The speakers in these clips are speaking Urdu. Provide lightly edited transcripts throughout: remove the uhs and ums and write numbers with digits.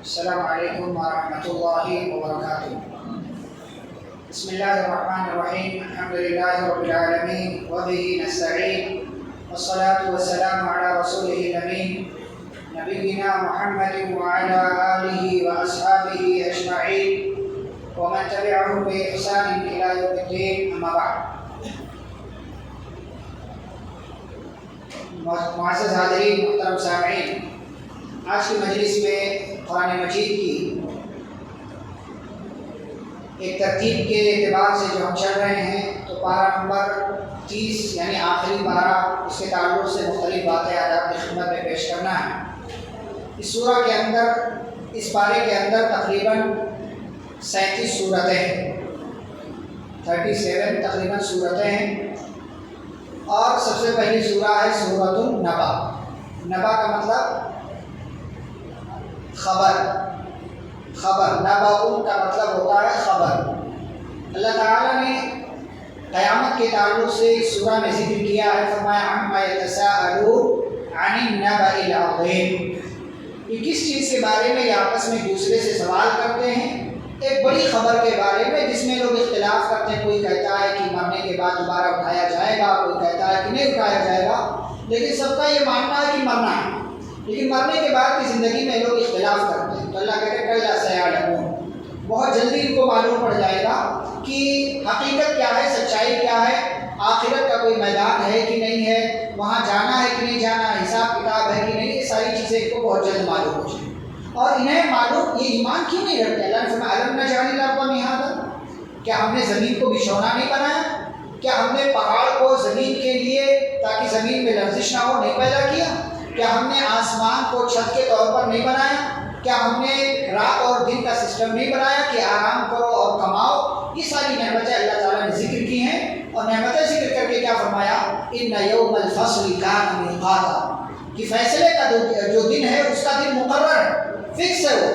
السلام علیکم ورحمۃ اللہ وبرکاتہ۔ بسم اللہ الرحمن الرحیم، الحمد للہ رب العالمین وبہ نستعین والصلاة والسلام علی رسولہ الامین نبینا محمد وعلی آلہ واصحابہ اجمعین ومن تبعهم بإحسان إلی یوم الدین، اما بعد۔ معزز حاضرین، محترم سامعین، آج کی مجلس میں قرآن مجید کی ایک ترتیب کے اعتبار سے جو ہم چل رہے ہیں تو پارہ نمبر 30 یعنی آخری پارہ، اس کے تعلق سے مختلف باتیں آج آپ کی خدمت میں پیش کرنا ہے۔ اس سورہ کے اندر، اس پارے کے اندر تقریباً 37 صورتیں ہیں، 37 تقریباً صورتیں ہیں، اور سب سے پہلی سورہ ہے سورۃ النبا۔ نبا کا مطلب خبر، نبأ کا مطلب ہوتا ہے خبر۔ اللہ تعالیٰ نے قیامت کے تعلق سے اس سورہ میں ذکر کیا ہے، فرمایا عما یتساءلون عن النبأ العظیم۔ یہ کس چیز کے بارے میں یہ آپس میں دوسرے سے سوال کرتے ہیں؟ ایک بڑی خبر کے بارے میں جس میں لوگ اختلاف کرتے ہیں۔ کوئی کہتا ہے کہ مرنے کے بعد دوبارہ اٹھایا جائے گا، کوئی کہتا ہے کہ نہیں اٹھایا جائے گا، لیکن سب کا یہ ماننا ہے کہ مرنا ہے، لیکن مرنے کے بعد کی زندگی میں لوگ اختلاف کرتے ہیں۔ تو اللہ کہتے ہیں کلا سیعلمون، بہت جلدی ان کو معلوم پڑ جائے گا کہ حقیقت کیا ہے، سچائی کیا ہے، آخرت کا کوئی میدان ہے کہ نہیں ہے، وہاں جانا ہے کہ نہیں جانا، حساب کتاب ہے کہ نہیں، یہ ساری چیزیں ان کو بہت جلد معلوم ہو جائیں۔ اور انہیں معلوم، یہ ایمان کیوں نہیں رکھتے؟ اللہ نے فرمایا الم نجعل الارض مہادا، کیا ہم نے زمین کو بچھونا نہیں بنایا؟ کیا ہم نے پہاڑ کو زمین کے لیے تاکہ زمین میں لرزش نہ ہو نہیں پیدا کیا؟ کیا ہم نے آسمان کو چھت کے طور پر نہیں بنایا؟ کیا ہم نے رات اور دن کا سسٹم نہیں بنایا کہ آرام کرو اور کماؤ؟ یہ ساری نعمتیں اللہ تعالیٰ نے ذکر کی ہیں، اور نعمتیں ذکر کر کے کیا فرمایا؟ ان یوم الفصل کان میقاتا، کہ فیصلے کا جو دن ہے اس کا دن مقرر ہے، فکس ہے وہ،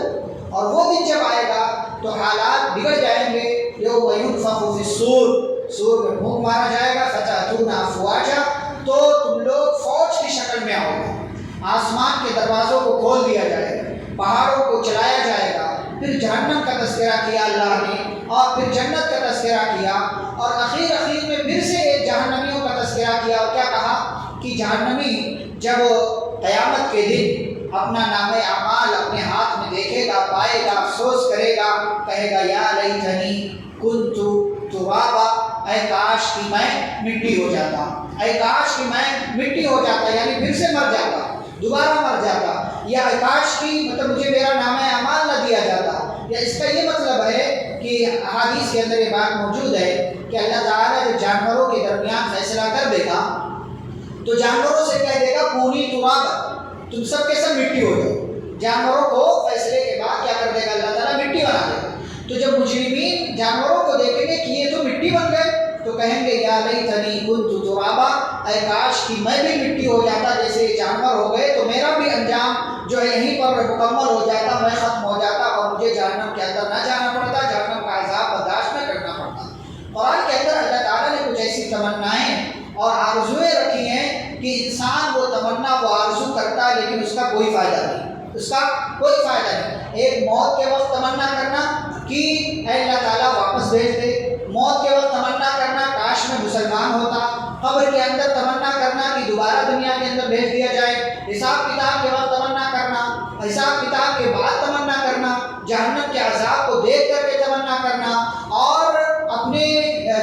اور وہ دن جب آئے گا تو حالات بگڑ جائیں گے۔ یوم ینفخ فی الصور، سور میں پھونک مارا جائے گا، فتأتون افواجا، تو تم لوگ فوج کی شکل میں آؤ گے، آسمان کے دروازوں کو کھول دیا جائے گا، پہاڑوں کو چلایا جائے گا۔ پھر جہنم کا تذکرہ کیا اللہ نے، اور پھر جنت کا تذکرہ کیا، اور اخیر میں پھر سے ایک جہنمیوں کا تذکرہ کیا، اور کیا کہا کہ جہنمی جب قیامت کے دن اپنا نام اعمال اپنے ہاتھ میں دیکھے گا، پائے گا، افسوس کرے گا، کہے گا یا لیتنی کنت ترابا، اے کاش کہ میں مٹی ہو جاتا، اے کاش کہ میں مٹی ہو جاتا، یعنی پھر سے مر جاتا، دوبارہ مر جاتا، یا اے کاش کی مطلب مجھے میرا نام اعمال نہ دیا جاتا۔ یا اس کا یہ مطلب ہے کہ احادیث کے اندر یہ بات موجود ہے کہ اللہ تعالیٰ جب جانوروں کے درمیان فیصلہ کر دے گا تو جانوروں سے کہہ دے گا کونی ترابا، تم سب کے سب مٹی ہو جاؤ۔ جانوروں کو فیصلے کے بعد کیا کر دے گا؟ اللہ تعالیٰ مٹی بنا دے گا۔ تو جب مجرمین جانوروں کو دیکھیں گے کہ یہ تو مٹی بن گئے تو کہیں گے یا لیتنی کنت ترابا، اے کاش کہ میں بھی مٹی ہو جاتا جیسے یہ جانور ہو گئے، تو میرا بھی انجام جو ہے یہیں پر مکمل ہو جاتا، میں ختم ہو جاتا اور مجھے جہنم کے اندر نہ جانا پڑتا، جہنم کا عذاب برداشت نہ کرنا پڑتا۔ قرآن کے اندر اللہ تعالیٰ نے کچھ ایسی تمنائیں اور آرزویں رکھی ہیں کہ انسان وہ تمنا وہ آرزو کرتا ہے لیکن اس کا کوئی فائدہ نہیں، اس کا کوئی فائدہ نہیں۔ ایک موت کے وقت تمنا کرنا کہ اے اللہ تعالیٰ واپس بھیج دے، موت کے وقت تمنا کرنا کاش میں مسلمان ہوتا، قبر کے اندر تمنا کرنا کہ دوبارہ دنیا کے اندر بھیج دیا جائے، حساب کتاب کے وقت تمنا کرنا، حساب کتاب کے بعد تمنا کرنا، جہنم کے عذاب کو دیکھ کر کے تمنا کرنا، اور اپنے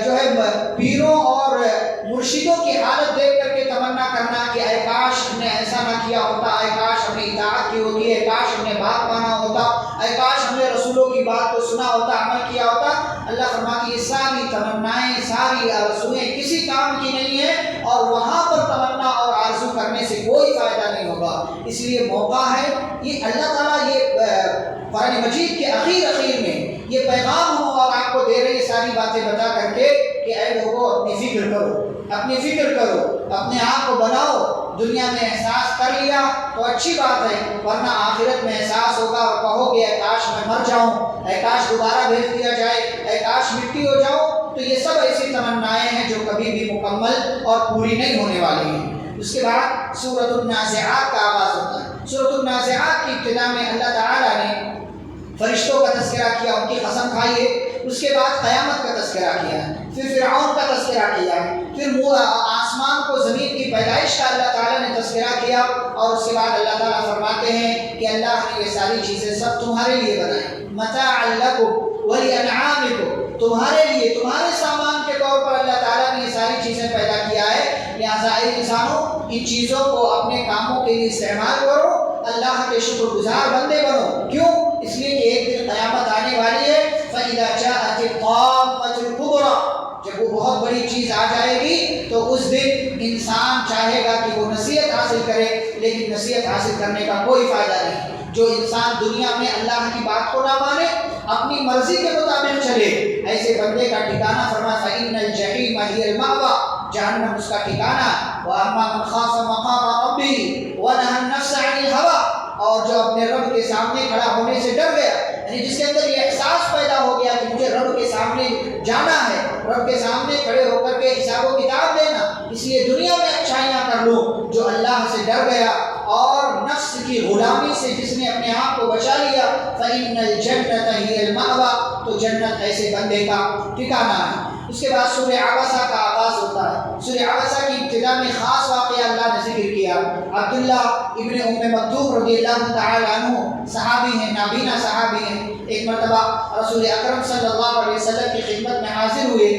جو ہے پیروں اور مرشدوں کی حالت دیکھ کر کے تمنا کرنا کہ اے کاش ہم نے ایسا نہ کیا ہوتا، اے کاش ہم نے اطاعت کی ہوتی، اے کاش ہم نے بات مانا ہوتا، اے کاش ہم نے رسولوں کی بات کو سنا ہوتا، عمل کیا ہوتا۔ اللہ فرماتی ہے یہ ساری تمنائیں، ساری آرزویں کسی کام کی نہیں ہیں، اور وہاں پر تمنا اور آرزو کرنے سے کوئی فائدہ نہیں ہوگا۔ اس لیے موقع ہے، یہ اللہ تعالیٰ یہ قرآن مجید کے اخیر میں یہ پیغام ہو اور آپ کو دے رہے یہ ساری باتیں بتا کر کے کہ اے لوگوں اپنی فکر کرو، اپنی فکر کرو، اپنے آپ کو بناؤ۔ دنیا میں احساس کر لیا تو اچھی بات ہے، ورنہ آخرت میں احساس ہوگا اور کہو گے اے کاش میں مر جاؤں، اے کاش دوبارہ بھیج دیا جائے، اے کاش مٹی ہو جاؤ۔ تو یہ سب ایسی تمنائیں ہیں جو کبھی بھی مکمل اور پوری نہیں ہونے والی ہیں۔ اس کے بعد سورۃ النازعات کا آغاز ہوتا ہے۔ سورۃ النازعات کی ابتدا میں اللہ تعالیٰ نے فرشتوں کا تذکرہ کیا، ان کی قسم کھائی ہے، اس کے بعد قیامت کا تذکرہ کیا، پھر فرعون کا تذکرہ کیا، پھر آسمان کو زمین کی پیدائش کا اللہ تعالیٰ نے تذکرہ کیا، اور اس کے بعد اللہ تعالیٰ فرماتے ہیں کہ اللہ نے یہ ساری چیزیں سب تمہارے لیے بنائی، متاعا لکم ولانعامکم، تمہارے لیے، تمہارے سامان کے طور پر اللہ تعالیٰ نے یہ ساری چیزیں پیدا کیا ہے، لہٰذا اے انسانوں ان چیزوں کو اپنے کاموں کے لیے استعمال کرو، اللہ کے شکر گزار بندے بنو۔ کیوں؟ اس لیے کہ ایک دن قیامت آنے والی ہے، فَإِذَا جَاءَتِ الطَّامَّةُ الْكُبْرَىٰ، جب وہ بہت بڑی چیز آ جائے گی تو اس دن انسان چاہے گا کہ وہ نصیحت حاصل کرے، لیکن نصیحت حاصل کرنے کا کوئی فائدہ نہیں۔ جو انسان دنیا میں اللہ کی بات کو نہ مانے، اپنی مرضی کے مطابق چلے، ایسے بندے کا ٹھکانہ فرمایا فَإِنَّ الْجَحِيمَ هِيَ الْمَأْوَىٰ، جہنم اس کا ٹھکانہ، وَأَمَّا مَنْ خَافَ مَقَامَ رَبِّهِ وَنَهَى النَّفْسَ عَنِ الْهَوَىٰ، اور جو اپنے رب کے سامنے کھڑا ہونے سے ڈر گیا، یعنی جس کے اندر یہ احساس پیدا ہو گیا کہ مجھے رب کے سامنے جانا ہے، رب کے سامنے کھڑے ہو کر کے حساب و کتاب دینا، اس لیے دنیا میں اچھائیاں کر لوں، جو اللہ سے ڈر گیا اور نفس کی غلامی سے جس نے اپنے آپ کو بچا لیا، فَإِنَّ الْجَنَّةَ هِيَ الْمَأْوَىٰ، تو جنت ایسے بندے کا ٹھکانہ ہے۔ اس کے بعد سورہ عبسہ کا آغاز ہوتا ہے۔ سورہ عبسہ کی ابتدا میں خاص واقعہ اللہ نے ذکر کیا۔ عبداللہ ابن مکتوم رضی اللہ تعالی عنہ صحابی ہیں، نابینا صحابی ہیں، ایک مرتبہ رسول اکرم صلی اللہ علیہ وسلم کی خدمت میں حاضر ہوئے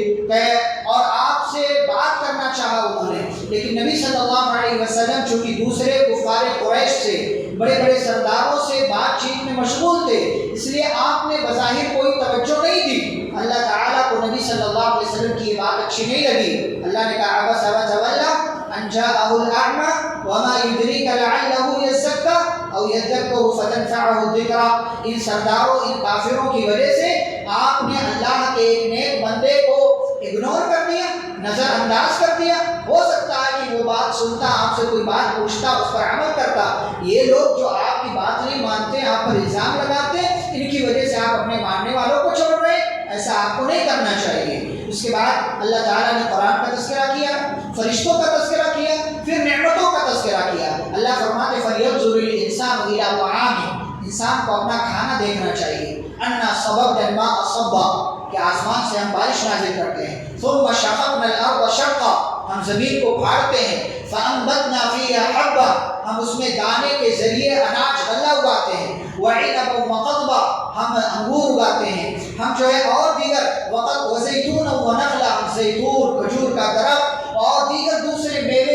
اور آپ سے بات کرنا چاہا انہوں نے، لیکن نبی صلی اللہ علیہ وسلم چونکہ دوسرے کفار قریش سے، بڑے بڑے سرداروں سے بات چیت میں مشغول تھے، اس لیے آپ نے بظاہر کوئی توجہ نہیں دی۔ اللہ تعالیٰ کو نبی صلی اللہ علیہ وسلم کی یہ بات اچھی نہیں لگی۔ اللہ نے کہا عبس وتولی ان جاءہ الاعمى وما يدريك لعله يزكى او يذكر فتنفعه الذکرى، ان سرداروں، ان کافروں کی وجہ سے آپ نے اللہ کے ایک نیک بندے کو اگنور کر دیا، نظر انداز کر دیا۔ ہو سکتا ہے کہ وہ بات سنتا، آپ سے کوئی بات پوچھتا، اس پر عمل کرتا۔ یہ لوگ جو آپ کی بات نہیں مانتے، آپ پر الزام لگاتے، ان کی وجہ سے آپ اپنے ماننے والوں کو چھوڑ رہے ہیں، ایسا آپ کو نہیں کرنا چاہیے۔ اس کے بعد اللہ تعالیٰ نے قرآن کا تذکرہ کیا، فرشتوں کا تذکرہ کیا، پھر نعمتوں کا تذکرہ کیا۔ اللہ فرماتے فَلْيَنظُرِ الْإِنسَانُ إِلَىٰ طَعَامِهِ، انسان کو اپنا کھانا دیکھنا چاہیے۔ أَنَّا صَبَبْنَا الْمَاءَ صَبًّا، کہ آسمان سے ہم بارش نازل کرتے ہیں۔ ثُمَّ شَقَقْنَا الْأَرْضَ شَقًّا، ہم زمین کو پھاڑتے ہیں۔ فَأَنبَتْنَا فِيهَا حَبًّا، ہم اس میں دانے کے ذریعے اناج غلہ اگاتے ہیں۔ وَعِنَبًا وَقَضْبًا، ہم انگور اگاتے ہیں، ہم جو ہے اور دیگر وَزَيْتُونًا وَنَخْلًا، ہم زیتون، کھجور کا درخت اور دیگر دوسرے میوے،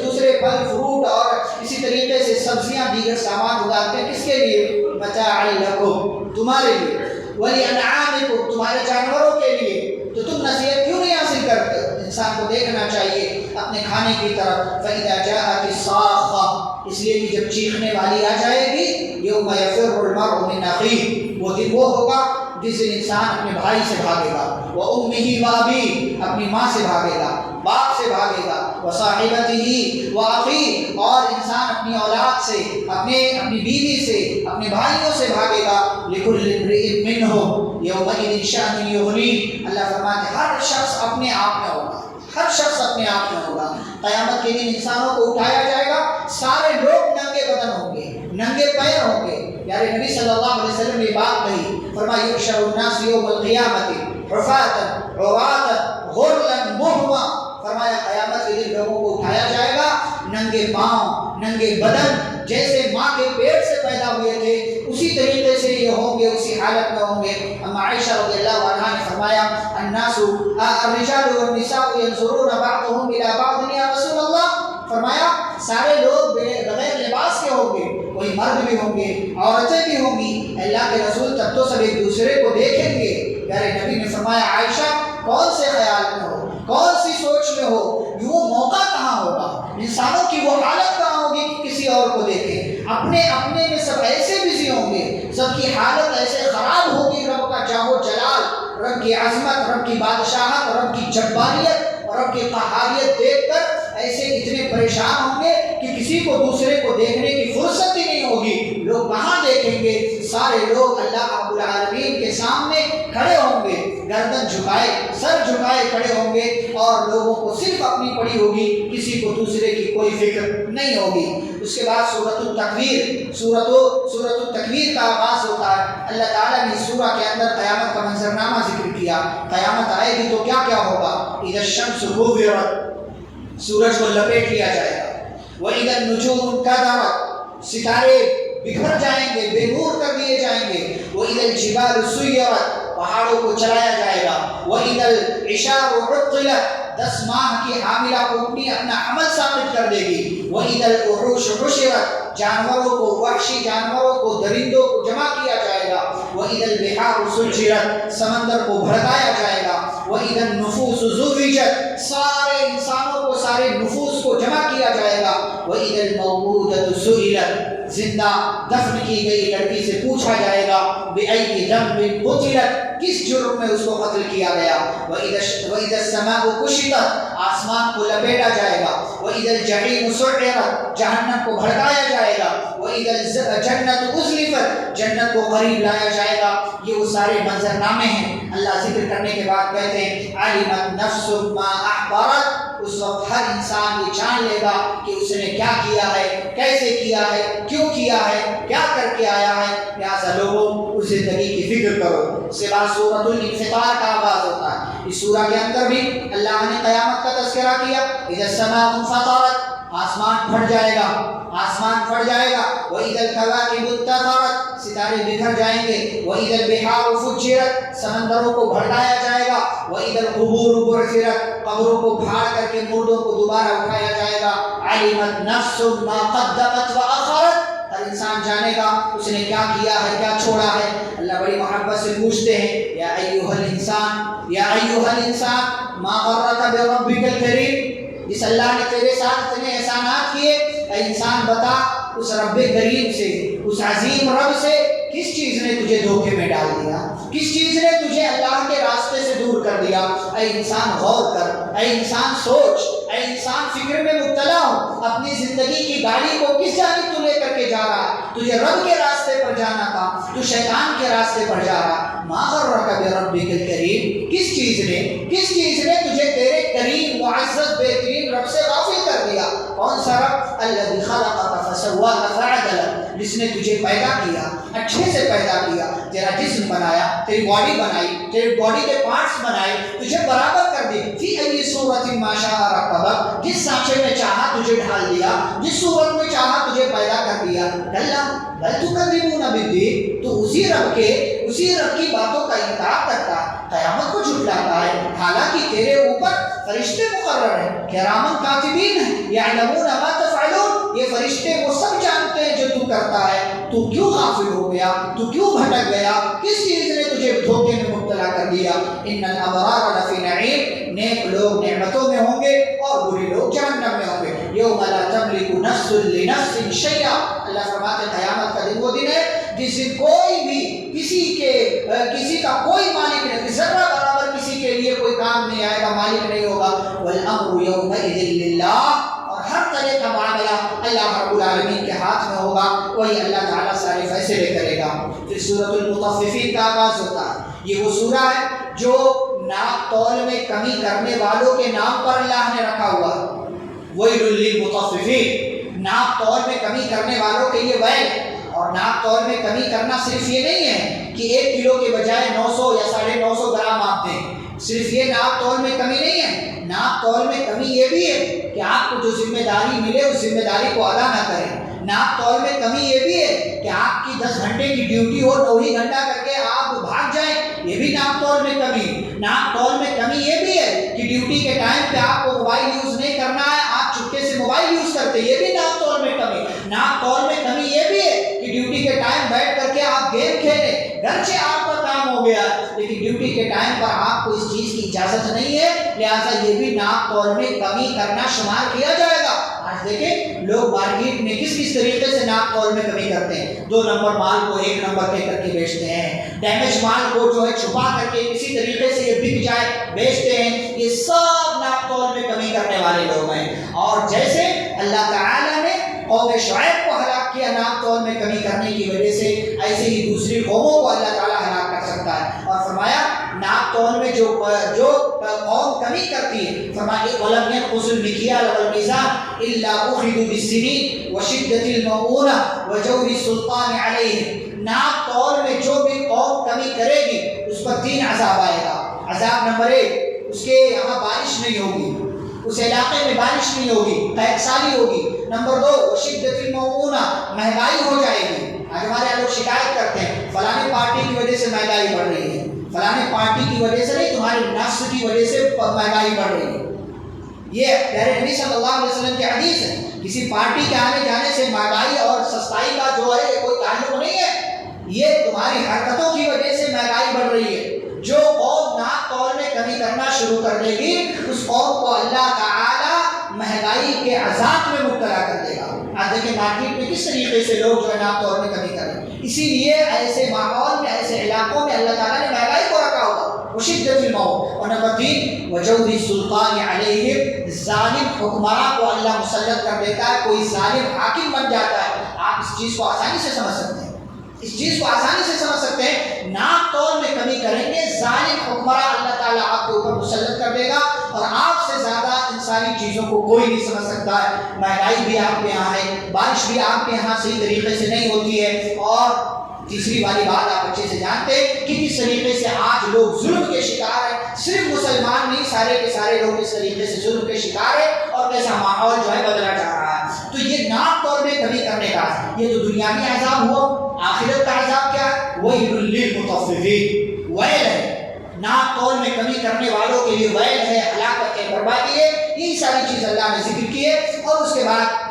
دوسرے پھل فروٹ اور اسی طریقے سے سبزیاں، دیگر سامان اگاتے ہیں۔ کس کے لیے؟ متاعا لکم، تمہارے لیے، وَلِأَنْعَامِكُمْ، تمہارے جانوروں کے لیے۔ تو تم نصیحت کیوں نہیں حاصل کرتے؟ انسان کو دیکھنا چاہیے اپنے کھانے کی طرف۔ فَإِذَا جَاءَتِ الصَّاخَّةُ، اس لیے کہ جب چیخنے والی آ جائے گی، یوم یفر المرء من اخیہ، وہ دن وہ ہوگا جس دن انسان اپنے بھائی سے بھاگے گا، وَأُمِّهِ وَأَبِيهِ، اپنی ماں سے بھاگے گا، باپ سے بھاگے گا، وَصَاحِبَتِهِ وَأَخِيهِ، اور انسان اپنی اولاد سے، اپنی بیوی سے، اپنے بھائیوں سے بھاگے گا۔ لِكُلِّ امْرِئٍ مِّنْهُمْ يَوْمَئِذٍ شَأْنٌ يُغْنِيهِ، اللہ فرماتے ہر شخص اپنے آپ میں ہوگا، ہر شخص اپنے آپ میں ہوگا۔ قیامت کے دن انسانوں کو اٹھایا جائے گا، سارے لوگ ننگے بدن ہوں گے، ننگے پیر ہوں گے۔ پیارے نبی صلی اللہ علیہ وسلم نے بات کہی، فرمایا یحشر الناس یوم القیامۃ حفاۃ عراۃ غرلا بہما، فرمایا قیامت کے دن لوگوں کو اٹھایا جائے گا ننگے پاؤں، ننگے بدن، جیسے ماں کے پیٹ سے پیدا ہوئے تھے اسی طریقے سے یہ ہوں گے، اسی حالت میں ہوں گے۔ اما عائشہ رضی اللہ عنہا نے فرمایا الناس الرجال والنساء ينظرون بعضهم الى بعض یا رسول اللہ، فرمایا سارے لوگ بغیر لباس کے ہوں گے، کوئی مرد بھی ہوں گے، عورتیں بھی ہوں گی، اللہ کے رسول تب تو سب ایک دوسرے کو دیکھیں گے۔ پیارے نبی نے فرمایا عائشہ کون سے خیال میں ہو، کون سی سوچ میں ہو، وہ موقع کہاں ہوگا، انسانوں کی وہ حالت کہاں ہوگی کہ کسی اور کو دیکھیں، اپنے میں سب ایسے بزی ہوں گے، سب کی حالت ایسے خراب ہوگی، رب کا جاہ و جلال، رب کی عظمت، رب کی بادشاہت، رب کی جباریت اور رب کی قہاریت دیکھ کر ایسے اتنے پریشان ہوں گے کہ کسی کو دوسرے کو دیکھنے کی فرصت ہی نہیں ہوگی۔ لوگ کہاں دیکھیں گے؟ سارے لوگ اللہ رب العالمین کے سامنے کھڑے ہوں گے۔ گردن جھکائے سر جھکائے کھڑے ہوں گے اور لوگوں کو صرف اپنی پڑی ہوگی، کسی کو دوسرے کی کوئی فکر نہیں ہوگی۔ اس کے بعد سورۃ التکویر، سورۃ التکویر کا آغاز ہوتا ہے۔ اللہ تعالیٰ نے اس سورہ کے اندر قیامت کا منظرنامہ ذکر کیا، قیامت آئے گی تو کیا کیا ہوگا۔ اذا الشمس كورت، سورج کو لپیٹ لیا جائے گا۔ وَإِذَا النُّجُومُ انكَدَرَتْ، ستارے بکھر جائیں گے، بے نور کر دیے جائیں گے۔ وَإِذَا الْجِبَالُ سُيِّرَتْ، پہاڑوں کو چلایا جائے گا۔ وَإِذَا الْعِشَارُ عُطِّلَتْ، 10 ماہ کی حاملہ اونٹنی اپنا حمل ثابت کر دے گی۔ وَإِذَا الْوُحُوشُ حُشِرَتْ، جانوروں کو، وحشی جانوروں کو، درندوں کو جمع کیا جائے گا۔ وَإِذَا الْبِحَارُ سُجِّرَتْ، سمندر کو بھڑکایا جائے گا۔ وَإِذَا النُّفُوسُ زُوِّجَتْ، سارے انسانوں کو، سارے نفوس کو جمع کیا جائے گا۔ وَإِذَا الْمَوْءُودَةُ سُئِلَتْ، زندہ دفن کی گئی لڑکی سے پوچھا جائے گا بِأَيِّ ذَنبٍ قُتِلَتْ، کس جرم میں اس کو قتل کیا گیا۔ وَإِذَا السَّمَاءُ كُشِطَتْ، آسمان کو لپیٹا جائے گا۔ وَإِذَا الْجَحِيمُ سُعِّرَتْ، جہنم کو بھڑکایا جائے گا۔ وَإِذَا الْجَنَّةُ أُزْلِفَتْ، جنت کو قریب لایا جائے گا۔ یہ وہ سارے منظرنامے ہیں۔ اللہ ذکر کرنے کے بعد کہتے ہیں عَلِمَتْ نَفْسٌ مَّا أَحْضَرَتْ، اس وقت ہر انسان یہ جان لے گا کہ اس نے کیا کیا ہے، کیسے کیا ہے، کیوں کیا ہے، کیا کر کے آیا ہے۔ لہٰذا لوگوں اس زندگی کی فکر کرو۔ اس کے بعد سورۃ الانفطار کا آغاز ہوتا ہے۔ اس سورہ کے اندر بھی اللہ نے قیامت کا تذکرہ کیا۔ اذا السماء انفطرت، آسمان پھٹ جائے گا، آسمان پھٹ جائے گا۔ وَإِذَا الْكَوَاكِبُ انتَثَرَتْ، ستارے بکھر جائیں گے۔ وَإِذَا الْبِحَارُ فُجِّرَتْ، سمندروں کو بھڑکایا جائے گا۔ وَإِذَا الْقُبُورُ بُعْثِرَتْ، قبروں کو پھاڑ کر کے مردوں کو دوبارہ اٹھایا جائے گا۔ عَلِمَتْ نَفْسٌ مَّا قَدَّمَتْ وَأَخَّرَتْ، ہر انسان جانے گا اس نے کیا کیا ہے، کیا چھوڑا ہے۔ اللہ بڑی محبت سے پوچھتے ہیں یا ایھا الانسان، یا ایھا الانسان ما غرک بربک الکریم، جس اللہ نے تیرے ساتھ اتنے احسانات کیے، اے انسان بتا اس رب کریم سے، اس عظیم رب سے کس چیز نے تجھے دھوکے میں ڈال دیا، کس چیز نے تجھے اللہ کے راستے سے دور کر دیا۔ اے انسان غور کر، اے انسان سوچ، اے انسان فکر میں مبتلا ہو، اپنی زندگی کی گاڑی کو کس جانب تو لے کر کے جا رہا ہے۔ تجھے رب کے راستے پر جانا تھا، تو شیطان کے راستے پر جا رہا۔ ما غرک بربک الکریم، کس چیز نے تجھے تیرے کریم معزز بہترین رب سے غافل کر دیا۔ کون سا رب؟ الذی خلقک فسواک فعدلک، جس نے تجھے پیدا کیا، اچھے سے پیدا کیا، تیرا جسم بنایا، تیری باڈی بنائی، تیری باڈی کے پارٹس بنائے، تجھے برابر کر دی۔ فی ای صورت ما شاء رکبک، جس سانچے میں چاہا تجھے ڈھال دیا، جس صورت میں چاہا تجھے پیدا کر دیا۔ کلا بل تکذبون بالدین، تو اسی رب کی باتوں کا انکار کرتا ہے، قیامت کو جھٹلاتا ہے، حالانکہ تیرے اوپر فرشتے مقرر ہیں، کرامن کاتبین ہیں، یعلمون ما تفعلون، یہ فرشتے وہ سب جانتے ہیں جو تو کرتا ہے۔ تو کیوں غافل ہو گیا، تو کیوں بھٹک گیا، کس چیز نے تجھے دھوکے میں مبتلا کر دیا۔ ان الابرار لفی نعیم، نیک لوگ نعمتوں میں ہوں گے اور برے لوگ جہنم میں ہوں گے۔ یوم لا تملک نفس لنفس شیئا، اللہ فرماتے ہیں قیامت کا دن وہ دن ہے جس دن کوئی بھی کسی کا کوئی مالک نہیں، ذرہ برابر کسی کے لیے کوئی کام نہیں آئے گا، مالک نہیں ہوگا۔ والامر یومئذ للہ، اور ہر طرح کا معاملہ اللہ رب العالمین کے ہاتھ میں ہوگا، وہی اللہ تعالیٰ سارے فیصلے کرے گا۔ پھر سورۃ المطففین کا آغاز ہوتا ہے۔ یہ وہ سورہ ہے جو ناپ تول میں کمی کرنے والوں کے نام پر اللہ نے رکھا ہوا ہے۔ ویل للمطففین، ناپ تول میں کمی کرنے والوں کے لیے ویل۔ اور ناپ تول میں کمی کرنا صرف یہ نہیں ہے کہ 1 کلو کے بجائے 900 یا 950 گرام آپ دیں، صرف یہ ناپ تول میں کمی نہیں ہے۔ ناپ تول میں کمی یہ بھی ہے کہ آپ کو جو ذمہ داری ملے اس ذمہ داری کو ادا نہ کریں۔ ناپ تول میں کمی یہ بھی ہے کہ آپ کی 10 گھنٹے کی ڈیوٹی ہو، 9 ہی گھنٹہ کر کے آپ بھاگ جائیں، یہ بھی ناپ تول میں کمی۔ ناپ تول میں کمی یہ بھی ہے کہ ڈیوٹی کے ٹائم پہ آپ کو موبائل یوز نہیں کرنا ہے، آپ چپکے سے موبائل یوز کرتے، یہ بھی ناپ تول میں کمی۔ ناپ تول میں کمی یہ بھی ہے کہ ڈیوٹی کے ٹائم بیٹھ کر کے آپ گیم کھیلیں، گرچہ آپ کا کام ہو گیا لیکن ڈیوٹی کے ٹائم پر آپ کو اس چیز کی اجازت نہیں ہے، لہٰذا یہ بھی ناپ تول میں کمی کرنا شمار کیا جائے گا۔ آج دیکھیں لوگ مارکیٹ میں کس طریقے سے ناپ تول میں کمی کرتے ہیں، 2 نمبر مال کو 1 نمبر کہہ کر کے بیچتے ہیں، ڈیمیج مال کو جو ہے چھپا کر کے کسی طریقے سے یہ بک جائے بیچتے ہیں، یہ سب ناپ تول میں کمی کرنے والے لوگ ہیں۔ اور جیسے اللہ تعالیٰ نے قوم شعیب کو ہلاک کیا ناپ تول میں کمی کرنے کی وجہ سے، ایسے ہی دوسری قوموں کو اللہ تعالیٰ ہلاک کر سکتا ہے۔ اور فرمایا ناپ تول میں جو قوم کمی کرتی ہے، فرمایا وَلَمْ يَنْقُصُوا الْمِكْيَالَ وَالْمِيزَانَ إِلَّا أُخِذُوا بِالسِّنِينِ وَشِدَّةِ الْمَؤُونَةِ وَجَوْرِ السُّلْطَانِ عَلَيْهِمْ۔ ناپ تول میں جو بھی قوم کمی کرے گی اس پر 3 عذاب آئے گا۔ عذاب نمبر 1، اس کے یہاں بارش نہیں ہوگی، اس علاقے میں بارش نہیں ہوگی، قحط سالی ہوگی۔ نمبر 2، وشدت المؤونہ، مہنگائی ہو جائے گی۔ آج ہمارے یہاں لوگ شکایت کرتے ہیں فلاں پارٹی کی وجہ سے مہنگائی بڑھ رہی ہے، فلاں پارٹی کی وجہ سے نہیں، تمہاری نسل کی وجہ سے مہنگائی بڑھ رہی ہے۔ یہ پیارے نبی صلی اللہ علیہ وسلم کی حدیث ہے۔ کسی پارٹی کے آنے جانے سے مہنگائی اور سستائی کا جو ہے کوئی تعلق نہیں ہے، یہ تمہاری حرکتوں کی وجہ سے مہنگائی بڑھ رہی ہے۔ جو قوم ناپ تول میں کمی کرنا شروع کر دے گی اس قوم کو اللہ تعالی مہنگائی کے عذاب میں مبتلا کر دے گا۔ آج دیکھیں مارکیٹ میں کس طریقے سے لوگ جو ہے ناپ تول میں کمی کر رہے ہیں، اسی لیے ایسے ماحول میں، ایسے علاقوں میں اللہ تعالیٰ نے مہنگائی کو رکھا ہوگا، وشدت الموت۔ اور نمبر 3، وجور السلطان علیہم، ظالم حکمراں کو اللہ مسلط کر دیتا ہے، کوئی ظالم حاکم بن جاتا ہے۔ آپ اس چیز کو آسانی سے سمجھ سکتے ہیں، اس چیز کو آسانی سے سمجھ سکتے ہیں۔ ناپ تول میں کمی کریں گے، ظالم حکمراں اللہ تعالیٰ آپ کے اوپر مسلط کر دے گا، اور آپ سے زیادہ ان ساری چیزوں کو کوئی نہیں سمجھ سکتا ہے۔ مہنگائی بھی آپ کے یہاں ہے، بارش بھی آپ کے یہاں صحیح طریقے سے نہیں ہوتی ہے، اور تیسری والی بات آپ اچھے سے جانتے ہیں کہ کس طریقے سے آج لوگ ظلم کے شکار ہیں۔ صرف مسلمان نہیں، سارے کے سارے لوگ اس طریقے سے ظلم کے شکار ہیں، اور کیسا ماحول جو ہے بدلا جا رہا ہے۔ تو یہ ناپ تول میں کمی کرنے کا، یہ تو دنیاوی عذاب ہوا۔ آخرت کا عذاب کیا ہے؟ وَيْلٌ لِّلْمُطَفِّفِينَ، ویل ہے ناپ تول میں کمی کرنے والوں کے لیے، ویل ہے، ہلاکت ہے، بربادی ہے۔ یہ ساری چیز اللہ نے ذکر کی ہے، اور اس کے بعد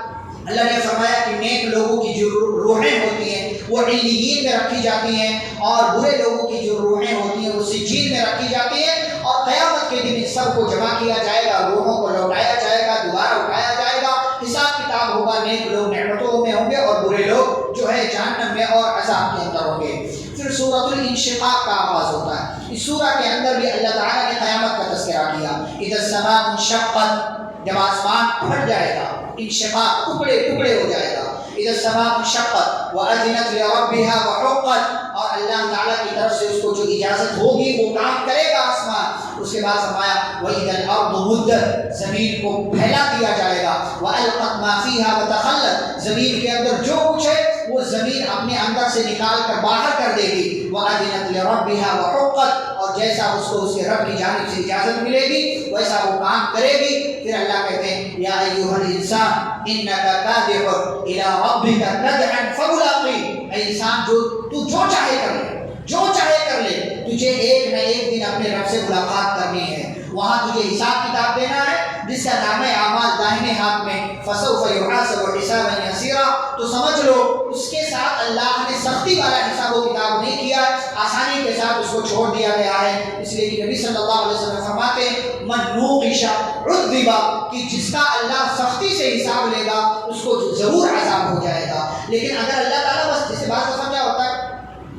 اللہ نے فرمایا کہ نیک لوگوں کی جو روحیں ہوتی ہیں وہ علیین میں رکھی جاتی ہیں، اور برے لوگوں کی جو روحیں ہوتی ہیں وہ سجین میں رکھی جاتی ہیں، اور قیامت کے دن ان سب کو جمع کیا جائے گا، روحوں کو لوٹایا جائے گا، دوبارہ اٹھایا جائے گا، حساب کتاب ہوگا۔ نیک لوگ نعمتوں میں ہوں گے، اور برے لوگ جو ہے جہنم میں اور عذاب کے اندر ہوں گے۔ پھر سورۃ الانشقاق کا آغاز ہوتا ہے۔ اس سورہ کے اندر بھی اللہ تعالیٰ نے قیامت کا تذکرہ کیا۔ اذا السماء انشقت، جب آسمان پھٹ جائے گا، انشقاق ٹکڑے ٹکڑے ہو جائے گا۔ اذا السماء انشقت واذنت لربها وحقت، اور اللہ تعالیٰ کی طرف سے اس کو جو اجازت ہوگی وہ کام کرے گا آسمان۔ اس کے بعد فرمایا وَإِذَا الْأَرْضُ مُدَّتْ، زمین کو پھیلا دیا جائے گا۔ وَأَلْقَتْ مَا فِيهَا وَتَخَلَّتْ، زمین کے اندر جو کچھ ہے وہ زمین اپنے اندر سے نکال کر باہر کر دے گی۔ وَأَذِنَتْ لِرَبِّهَا وَحُقَّتْ، اور جیسا اس کو اس کے رب کی جانب سے اجازت ملے گی ویسا وہ کام کرے گی۔ پھر اللہ کہتے ہیں یا ایھا الانسان انک کادح الی ربک کدحا فملاقیہ، اے انسان تو جو چاہے کر لے، جو چاہے کر لے، تجھے ایک نہ ایک دن اپنے رب سے ملاقات کرنی ہے، وہاں تجھے حساب کتاب دینا ہے، جس کا نام اعمال داہنے ہاتھ میں، فسوف یحاسب حسابا یسیرا، تو سمجھ لو اس کے ساتھ اللہ نے سختی والا حساب و کتاب نہیں کیا، آسانی کے ساتھ اس کو چھوڑ دیا گیا ہے۔ اس لیے کہ نبی صلی اللہ علیہ وسلم فرماتے ہیں من نوقش عذب، کہ جس کا اللہ سختی سے حساب لے گا اس کو ضرور عذاب ہو جائے گا۔ لیکن اگر اللہ تعالیٰ بس، جیسے بعض دفعہ کیا ہوتا ہے،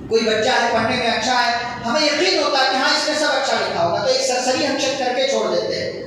کوئی بچہ ہے پڑھنے میں اچھا ہے، ہمیں یقین ہوتا ہے کہ ہاں اس میں سب اچھا لکھا ہوگا، تو ایک سرسری ہم چیک کر کے چھوڑ دیتے ہیں،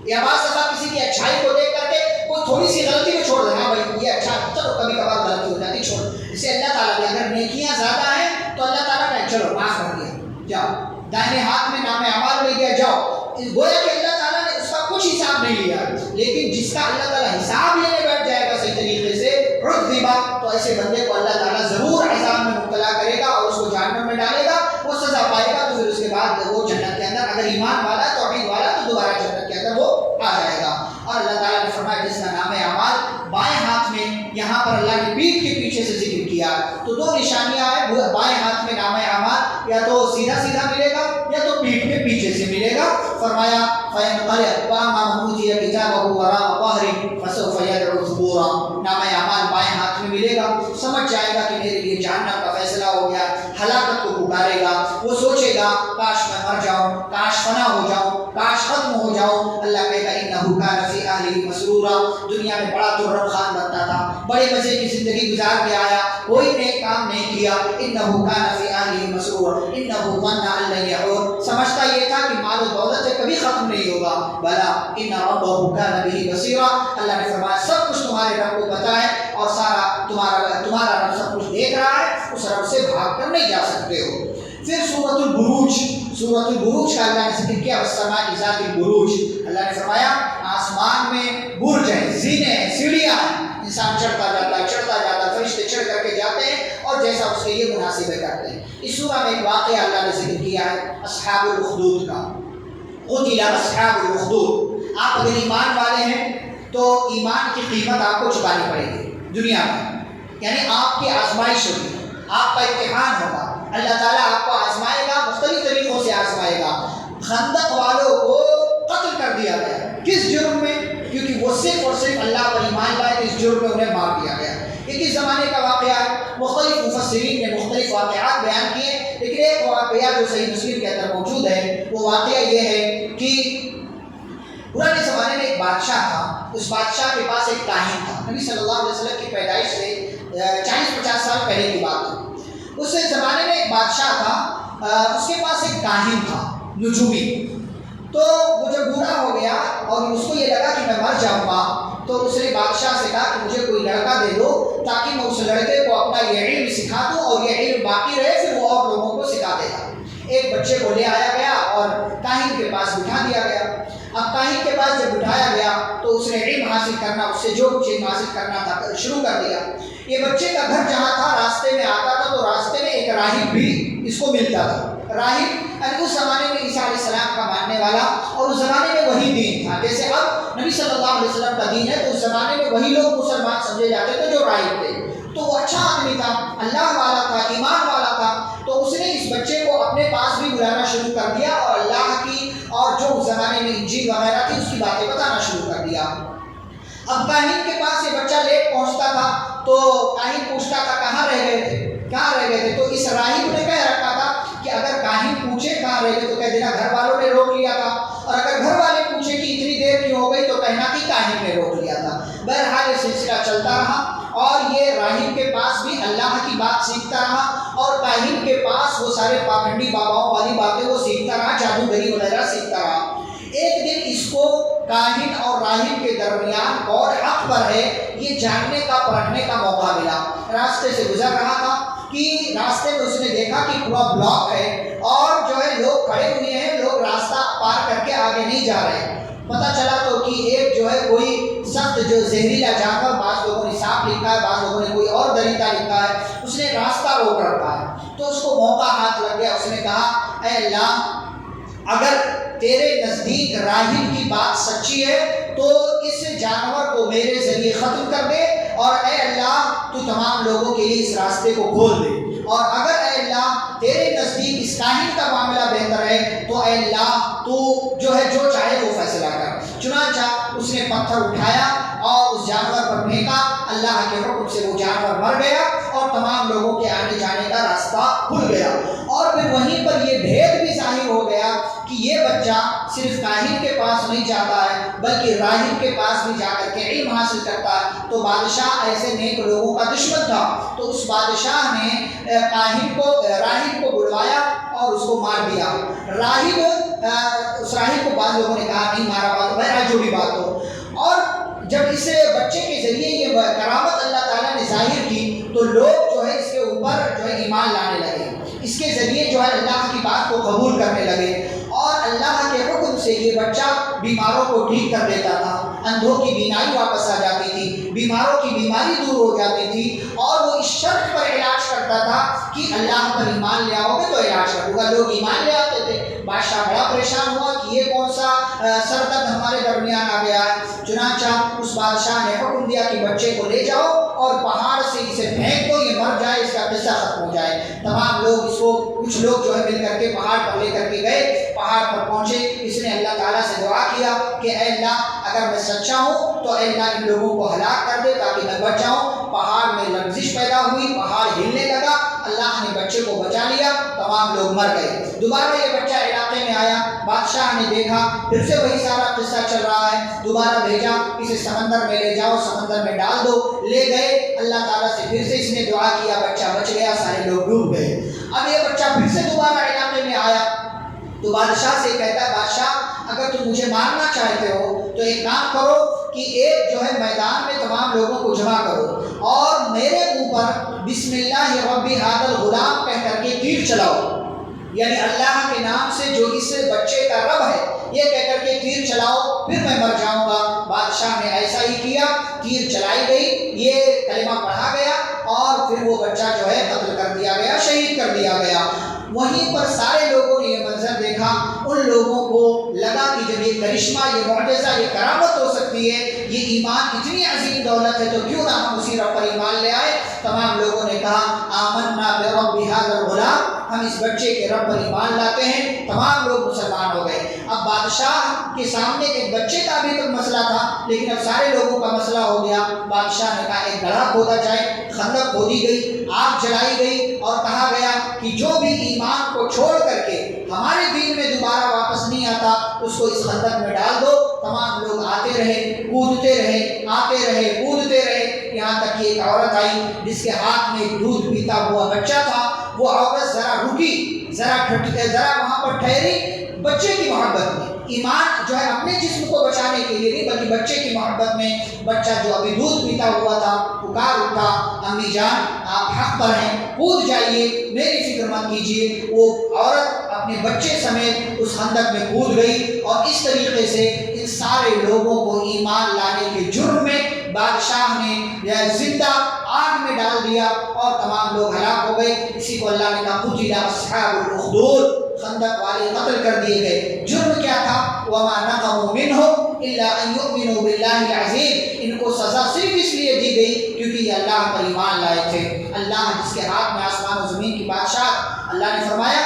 یا بعض دفعہ کسی کی اچھائی کو دیکھ کر کے کوئی تھوڑی سی غلطی میں چھوڑ دیں، ہاں بھائی یہ اچھا، چلو کبھی کبھار غلطی ہو جاتی ہے چھوڑ۔ اسے اللہ تعالیٰ بھی اگر نیکیاں زیادہ ہیں تو اللہ تعالیٰ کا چلو معاف کر دیا، جاؤ دائیں ہاتھ میں نام اعمال مل گیا، جاؤ۔ گویا کہ اللہ تعالیٰ نے اس کا کچھ حساب نہیں لیا، لیکن جس کا اللہ تعالیٰ حساب لینے بیٹھ جائے گا صحیح طریقے سے عذبا، تو ایسے بندے کو اللہ تعالیٰ ضرور عذاب میں مبتلا کرے گا اور اس کو جہنم میں ڈالے گا، وہ سزا پائے گا، تو پھر اس کے بعد وہ جنت کے اندر، اگر ایمان والا توحید والا تو دوبارہ جنت کے اندر وہ آ جائے گا۔ اور اللہ تعالیٰ نے فرمایا جس کا نام اعمال بائیں ہاتھ میں، یہاں پر اللہ نے پیٹھ کے پیچھے سے ذکر کیا، تو دو نشانیاں ہیں، بائیں ہاتھ میں نام اعمال یا تو سیدھا سیدھا ملے گا یا تو پیٹھ میں پیچھے سے ملے گا۔ فرمایا فَيَنْقَلِبُ وَأَمَّا مَنْ أُوتِيَ كِتَابَهُ وَرَاءَ ظَهْرِهِ فَسَوْفَ يَدْعُو ثُبُورًا، نام اعمال بائیں ہاتھ میں ملے گا، سمجھ جائے گا کہ میرے لیے جہنم کا فیصلہ ہو گیا، ہلاکت کو پکارے گا، وہ سوچے گا کاش میں مر جاؤں، کاش فنا ہو جاؤں، کاش ختم ہو جاؤں۔ اللہ کہے گا إِنَّهُ كَانَ فِي أَهْلِهِ مَسْرُورًا، دنیا میں بڑا ترم خان بنتا تھا، بڑے مزے کی زندگی گزار کے آیا، کوئی نیک کام نہیں کیا، إِنَّهُ كَانَ فِي أَهْلِهِ مَسْرُورًا إِنَّهُ ظَنَّ أَن لَّن يَحُورَ، سمجھتا یہ تھا کہ مال و دولت سے کبھی ختم نہیں ہوگا، بلا إِنَّ رَبَّهُ كَانَ بِهِ بَصِيرًا، اللہ نے فرمایا سب کچھ تمہارے رب کو پتہ ہے، اور سارا تمہارا رب سب کچھ دیکھ رہا ہے، اس رب سے بھاگ کر نہیں جا سکتے ہو۔ پھر سورۃ البروج کا اللہ نے ذکر کیا، والسماء ذات البروج، اللہ نے فرمایا آسمان میں برج ہیں، زینے ہیں، سیڑھیاں ہیں، انسان چڑھتا جاتا، فرشتے چڑھ کر کے جاتے ہیں اور جیسا اس کے لیے مناسب کرتے ہیں۔ اس سورہ میں ایک واقعہ اللہ نے ذکر کیا ہے اصحاب الاخدود کا، قتل اصحاب الاخدود۔ آپ اگر ایمان والے ہیں تو ایمان کی قیمت آپ کو چکانی پڑے گی دنیا میں، یعنی آپ کی آزمائش ہوگی، آپ کا امتحان ہوگا، اللہ تعالیٰ آپ کو آزمائے گا، مختلف طریقوں سے آزمائے گا۔ خندق والوں کو قتل کر دیا گیا، کس جرم میں؟ کیونکہ وہ صرف اور صرف اللہ پر ایمان لائے تھے، اس جرم میں انہیں مار دیا گیا۔ یہ کس زمانے کا واقعہ ہے؟ مختلف مفسرین نے مختلف واقعات بیان کیے، لیکن ایک واقعہ جو صحیح مسلم کے اندر موجود ہے وہ واقعہ یہ ہے کہ پرانے زمانے میں ایک بادشاہ تھا، اس بادشاہ کے پاس ایک کاہن تھا۔ نبی صلی اللہ علیہ وسلم کی پیدائش سے 40-50 سال پہلے کی بات ہے۔ اس زمانے میں ایک بادشاہ تھا، اس کے پاس ایک کاہن تھا نجومی۔ تو وہ جب بوڑھا ہو گیا اور اس کو یہ لگا کہ میں مر جاؤں گا، تو اس نے بادشاہ سے کہا کہ مجھے کوئی لڑکا دے دو تاکہ میں اس لڑکے کو اپنا یہ علم سکھا دوں اور یہ علم باقی رہے، پھر وہ اور لوگوں کو سکھا دے گا۔ ایک بچے کو لے آیا گیا اور کاہن کے پاس بٹھا دیا گیا۔ اب کاہن کے پاس جب بٹھایا گیا تو اس نے علم حاصل کرنا، اس سے جو کچھ علم حاصل کرنا تھا شروع کر دیا۔ یہ بچے کا گھر جہاں تھا راستے میں آتا تھا تو راستے میں ایک راہب بھی اس کو ملتا تھا۔ راہب یعنی اس زمانے میں عیسیٰ علیہ السلام کا ماننے والا، اور اس زمانے میں وہی دین تھا، جیسے اب نبی صلی اللہ علیہ وسلم کا دین ہے تو اس زمانے میں وہی لوگ مسلمان سمجھے جاتے تھے جو راہب تھے۔ تو وہ اچھا آدمی تھا، اللہ والا تھا، ایمان والا تھا، تو اس نے اس بچے کو اپنے پاس بھی بلانا شروع کر دیا اور اللہ کی اور جو اس زمانے میں انجیل وغیرہ تھی اس کی باتیں بتانا شروع کر دیا۔ اب کاہن کے پاس یہ بچہ لیٹ پہنچتا تھا تو کاہن پوچھتا تھا کہاں رہ گئے تھے، تو اس راہب نے کہہ رکھا تھا کہ اگر کاہن پوچھے کہاں رہ گئے تو کہہ دینا گھر والوں نے روک لیا تھا، اور اگر گھر والے پوچھے کہ اتنی دیر کیوں ہو گئی تو کہنا کہ کاہن نے روک لیا تھا۔ بہرحال یہ سلسلہ چلتا رہا اور یہ راہب کے پاس بھی اللہ کی بات سیکھتا رہا اور کاہن کے پاس وہ سارے پاکھنڈی باباؤں والی باتیں وہ سیکھتا رہا، جادوگری وغیرہ سیکھتا رہا۔ ایک دن اس کو کاہن اور راہب کے درمیان کون حق پر ہے یہ جاننے کا، پرکھنے کا موقع ملا۔ راستے سے گزر رہا تھا کہ راستے میں اس نے دیکھا کہ پورا بلاک ہے اور جو ہے لوگ کھڑے ہوئے ہیں، لوگ راستہ پار کر کے آگے نہیں جا رہے۔ پتہ چلا تو کہ ایک جو ہے کوئی سخت جو زہریلا جانور، بعض لوگوں نے سانپ لکھا ہے، بعض لوگوں نے کوئی اور درندہ لکھا ہے، اس نے راستہ روک رکھا ہے۔ تو اس کو موقع ہاتھ لگ گیا، اس نے کہا اے اللہ اگر تیرے نزدیک راہب کی بات سچی ہے تو اس جانور کو میرے ذریعے ختم کر دے، اور اے اللہ تو تمام لوگوں کے لیے اس راستے کو کھول دے، اور اگر اے اللہ تیرے نزدیک اس کاہن کا معاملہ بہتر ہے تو اے اللہ تو جو ہے جو چاہے وہ فیصلہ کر۔ چنانچہ اس نے پتھر اٹھایا اور اس جانور پر پھینکا، اللہ کے حکم سے وہ جانور مر گیا اور تمام لوگوں کے آنے جانے کا راستہ کھل گیا۔ اور پھر وہیں پر یہ بھید بھی ظاہر ہو گیا کہ یہ بچہ صرف کاہن کے پاس نہیں جاتا ہے بلکہ راہب کے پاس بھی جا کر کے علم حاصل کرتا ہے۔ تو بادشاہ ایسے نیک لوگوں کا دشمن تھا، تو اس بادشاہ نے راہب کو بلوایا اور اس کو مار دیا۔ اس راہب کو بعض لوگوں نے کہا نہیں مارا، بہرحال جو بھی بات ہو۔ اور جب اس بچے کے ذریعے یہ کرامت اللہ تعالیٰ نے ظاہر کی تو لوگ جو ہے اس کے اوپر جو ہے ایمان لانے لگے، اس کے ذریعے جو ہے اللہ کی بات کو قبول کرنے لگے، اور اللہ کے حکم سے یہ بچہ بیماروں کو ٹھیک کر دیتا تھا، اندھوں کی بینائی واپس آ جاتی تھی، بیماروں کی بیماری دور ہو جاتی تھی، اور وہ اس شرط پر علاج کرتا تھا کہ اللہ پر ایمان لے آؤ گے تو علاج کروں گا۔ لوگ ایمان لے آتے تھے۔ بادشاہ بڑا پریشان ہوا کہ یہ کون سا سر درد ہمارے درمیان آ گیا ہے۔ چنانچہ اس بادشاہ نے حکم دیا کہ بچے کو لے جاؤ اور پہاڑ سے اسے پھینک دو، یہ مر جائے، اس کا قصہ ختم ہو جائے۔ تمام لوگ اس کو، کچھ لوگ جو ہے مل کر کے پہاڑ پر لے کر کے گئے، پہاڑ پر پہنچے، اس نے اللہ تعالیٰ سے دعا کیا کہ اے اللہ اگر میں سچا ہوں تو اے اللہ ان لوگوں کو ہلاک کر دے تاکہ میں بچ جاؤں۔ پہاڑ میں لرزش پیدا ہوئی، پہاڑ ہلنے لگا، اللہ نے بچے کو بچا لیا، تمام لوگ مر گئے۔ دوبارہ یہ بچہ علاقے میں آیا، بادشاہ نے دیکھا، پھر سے وہی سارا قصہ چل رہا ہے، دوبارہ بھیجا اسے سمندر میں لے جاؤ، سمندر میں ڈال دو۔ لے گئے، اللہ تعالیٰ سے پھر سے اس نے دعا کیا، بچہ بچ گیا، سارے لوگ ڈوب گئے۔ اب یہ بچہ پھر سے دوبارہ علاقے میں آیا تو بادشاہ سے کہتا ہے بادشاہ اگر تم مجھے مارنا چاہتے ہو تو ایک کام کرو کہ ایک جو ہے میدان میں تمام لوگوں کو جمع کرو اور میرے اوپر بسم اللہ رب ھذا الغلام کہہ کر کے تیر چلاؤ۔ یعنی اللہ کے نام سے جو اس بچے کا رب ہے یہ کہہ کر کے تیر چلاؤ پھر میں مر جاؤں گا۔ بادشاہ نے ایسا ہی کیا، تیر چلائی گئی، یہ کلمہ پڑھا گیا اور پھر وہ بچہ جو ہے قتل کر دیا گیا، شہید کر دیا گیا۔ وہیں پر سارے لوگوں نے یہ منظر دیکھا، ان لوگوں کو لگا کہ جب یہ کرشمہ، یہ معجزہ، یہ کرامت ہو سکتی ہے، یہ ایمان اتنی عظیم دولت ہے تو کیوں نہ ہم اسی رب پر ایمان لے آئے۔ تمام لوگوں نے کہا آمنا برب ھذا الغلام، ہم اس بچے کے رب پر ایمان لاتے ہیں۔ تمام لوگ مسلمان ہو گئے۔ اب بادشاہ کے سامنے ایک بچے کا بھی تو مسئلہ تھا، لیکن اب سارے لوگوں کا مسئلہ ہو گیا۔ بادشاہ نے کہا ایک گڑھا کھودا جائے، خندق کھودی گئی، آگ جلائی گئی اور کہا گیا کہ جو بھی ایمان کو چھوڑ کر کے ہمارے دین میں دوبارہ واپس نہیں آتا اس کو اس خندق میں ڈال دو۔ تمام لوگ آتے رہے، کودتے رہے، آتے رہے، کودتے رہے، یہاں تک کہ ایک عورت آئی جس کے ہاتھ میں دودھ پیتا ہوا بچہ تھا۔ وہ عورت ذرا رکی، ذرا وہاں پر ٹھہری، بچے کی محبت میں، ایمان جو ہے اپنے جسم کو بچانے کے لیے نہیں بلکہ بچے کی محبت میں، بچہ جو ابھی دودھ پیتا ہوا تھا پکار اٹھا، امی جان آپ حق پر ہیں، کود جائیے، میری فکر مت کیجیے۔ وہ عورت اپنے بچے سمیت اس خندق میں کود گئی اور اس طریقے سے ان سارے لوگوں کو ایمان لانے کے جرم میں بادشاہ نے زندہ آگ میں ڈال دیا اور تمام لوگ ہلاک ہو گئے۔ اسی کو اللہ نے کہا قتل اصحاب الاخدود، خندق والے قتل کر دیے گئے۔ جرم کیا تھا؟ وما نقموا منهم الا ان يؤمنوا بالله العظیم، ان کو سزا صرف اس لیے دی گئی کیونکہ یہ اللہ پر ایمان لائے تھے۔ اللہ جس کے ہاتھ میں آسمان و زمین کی بادشاہ، اللہ نے فرمایا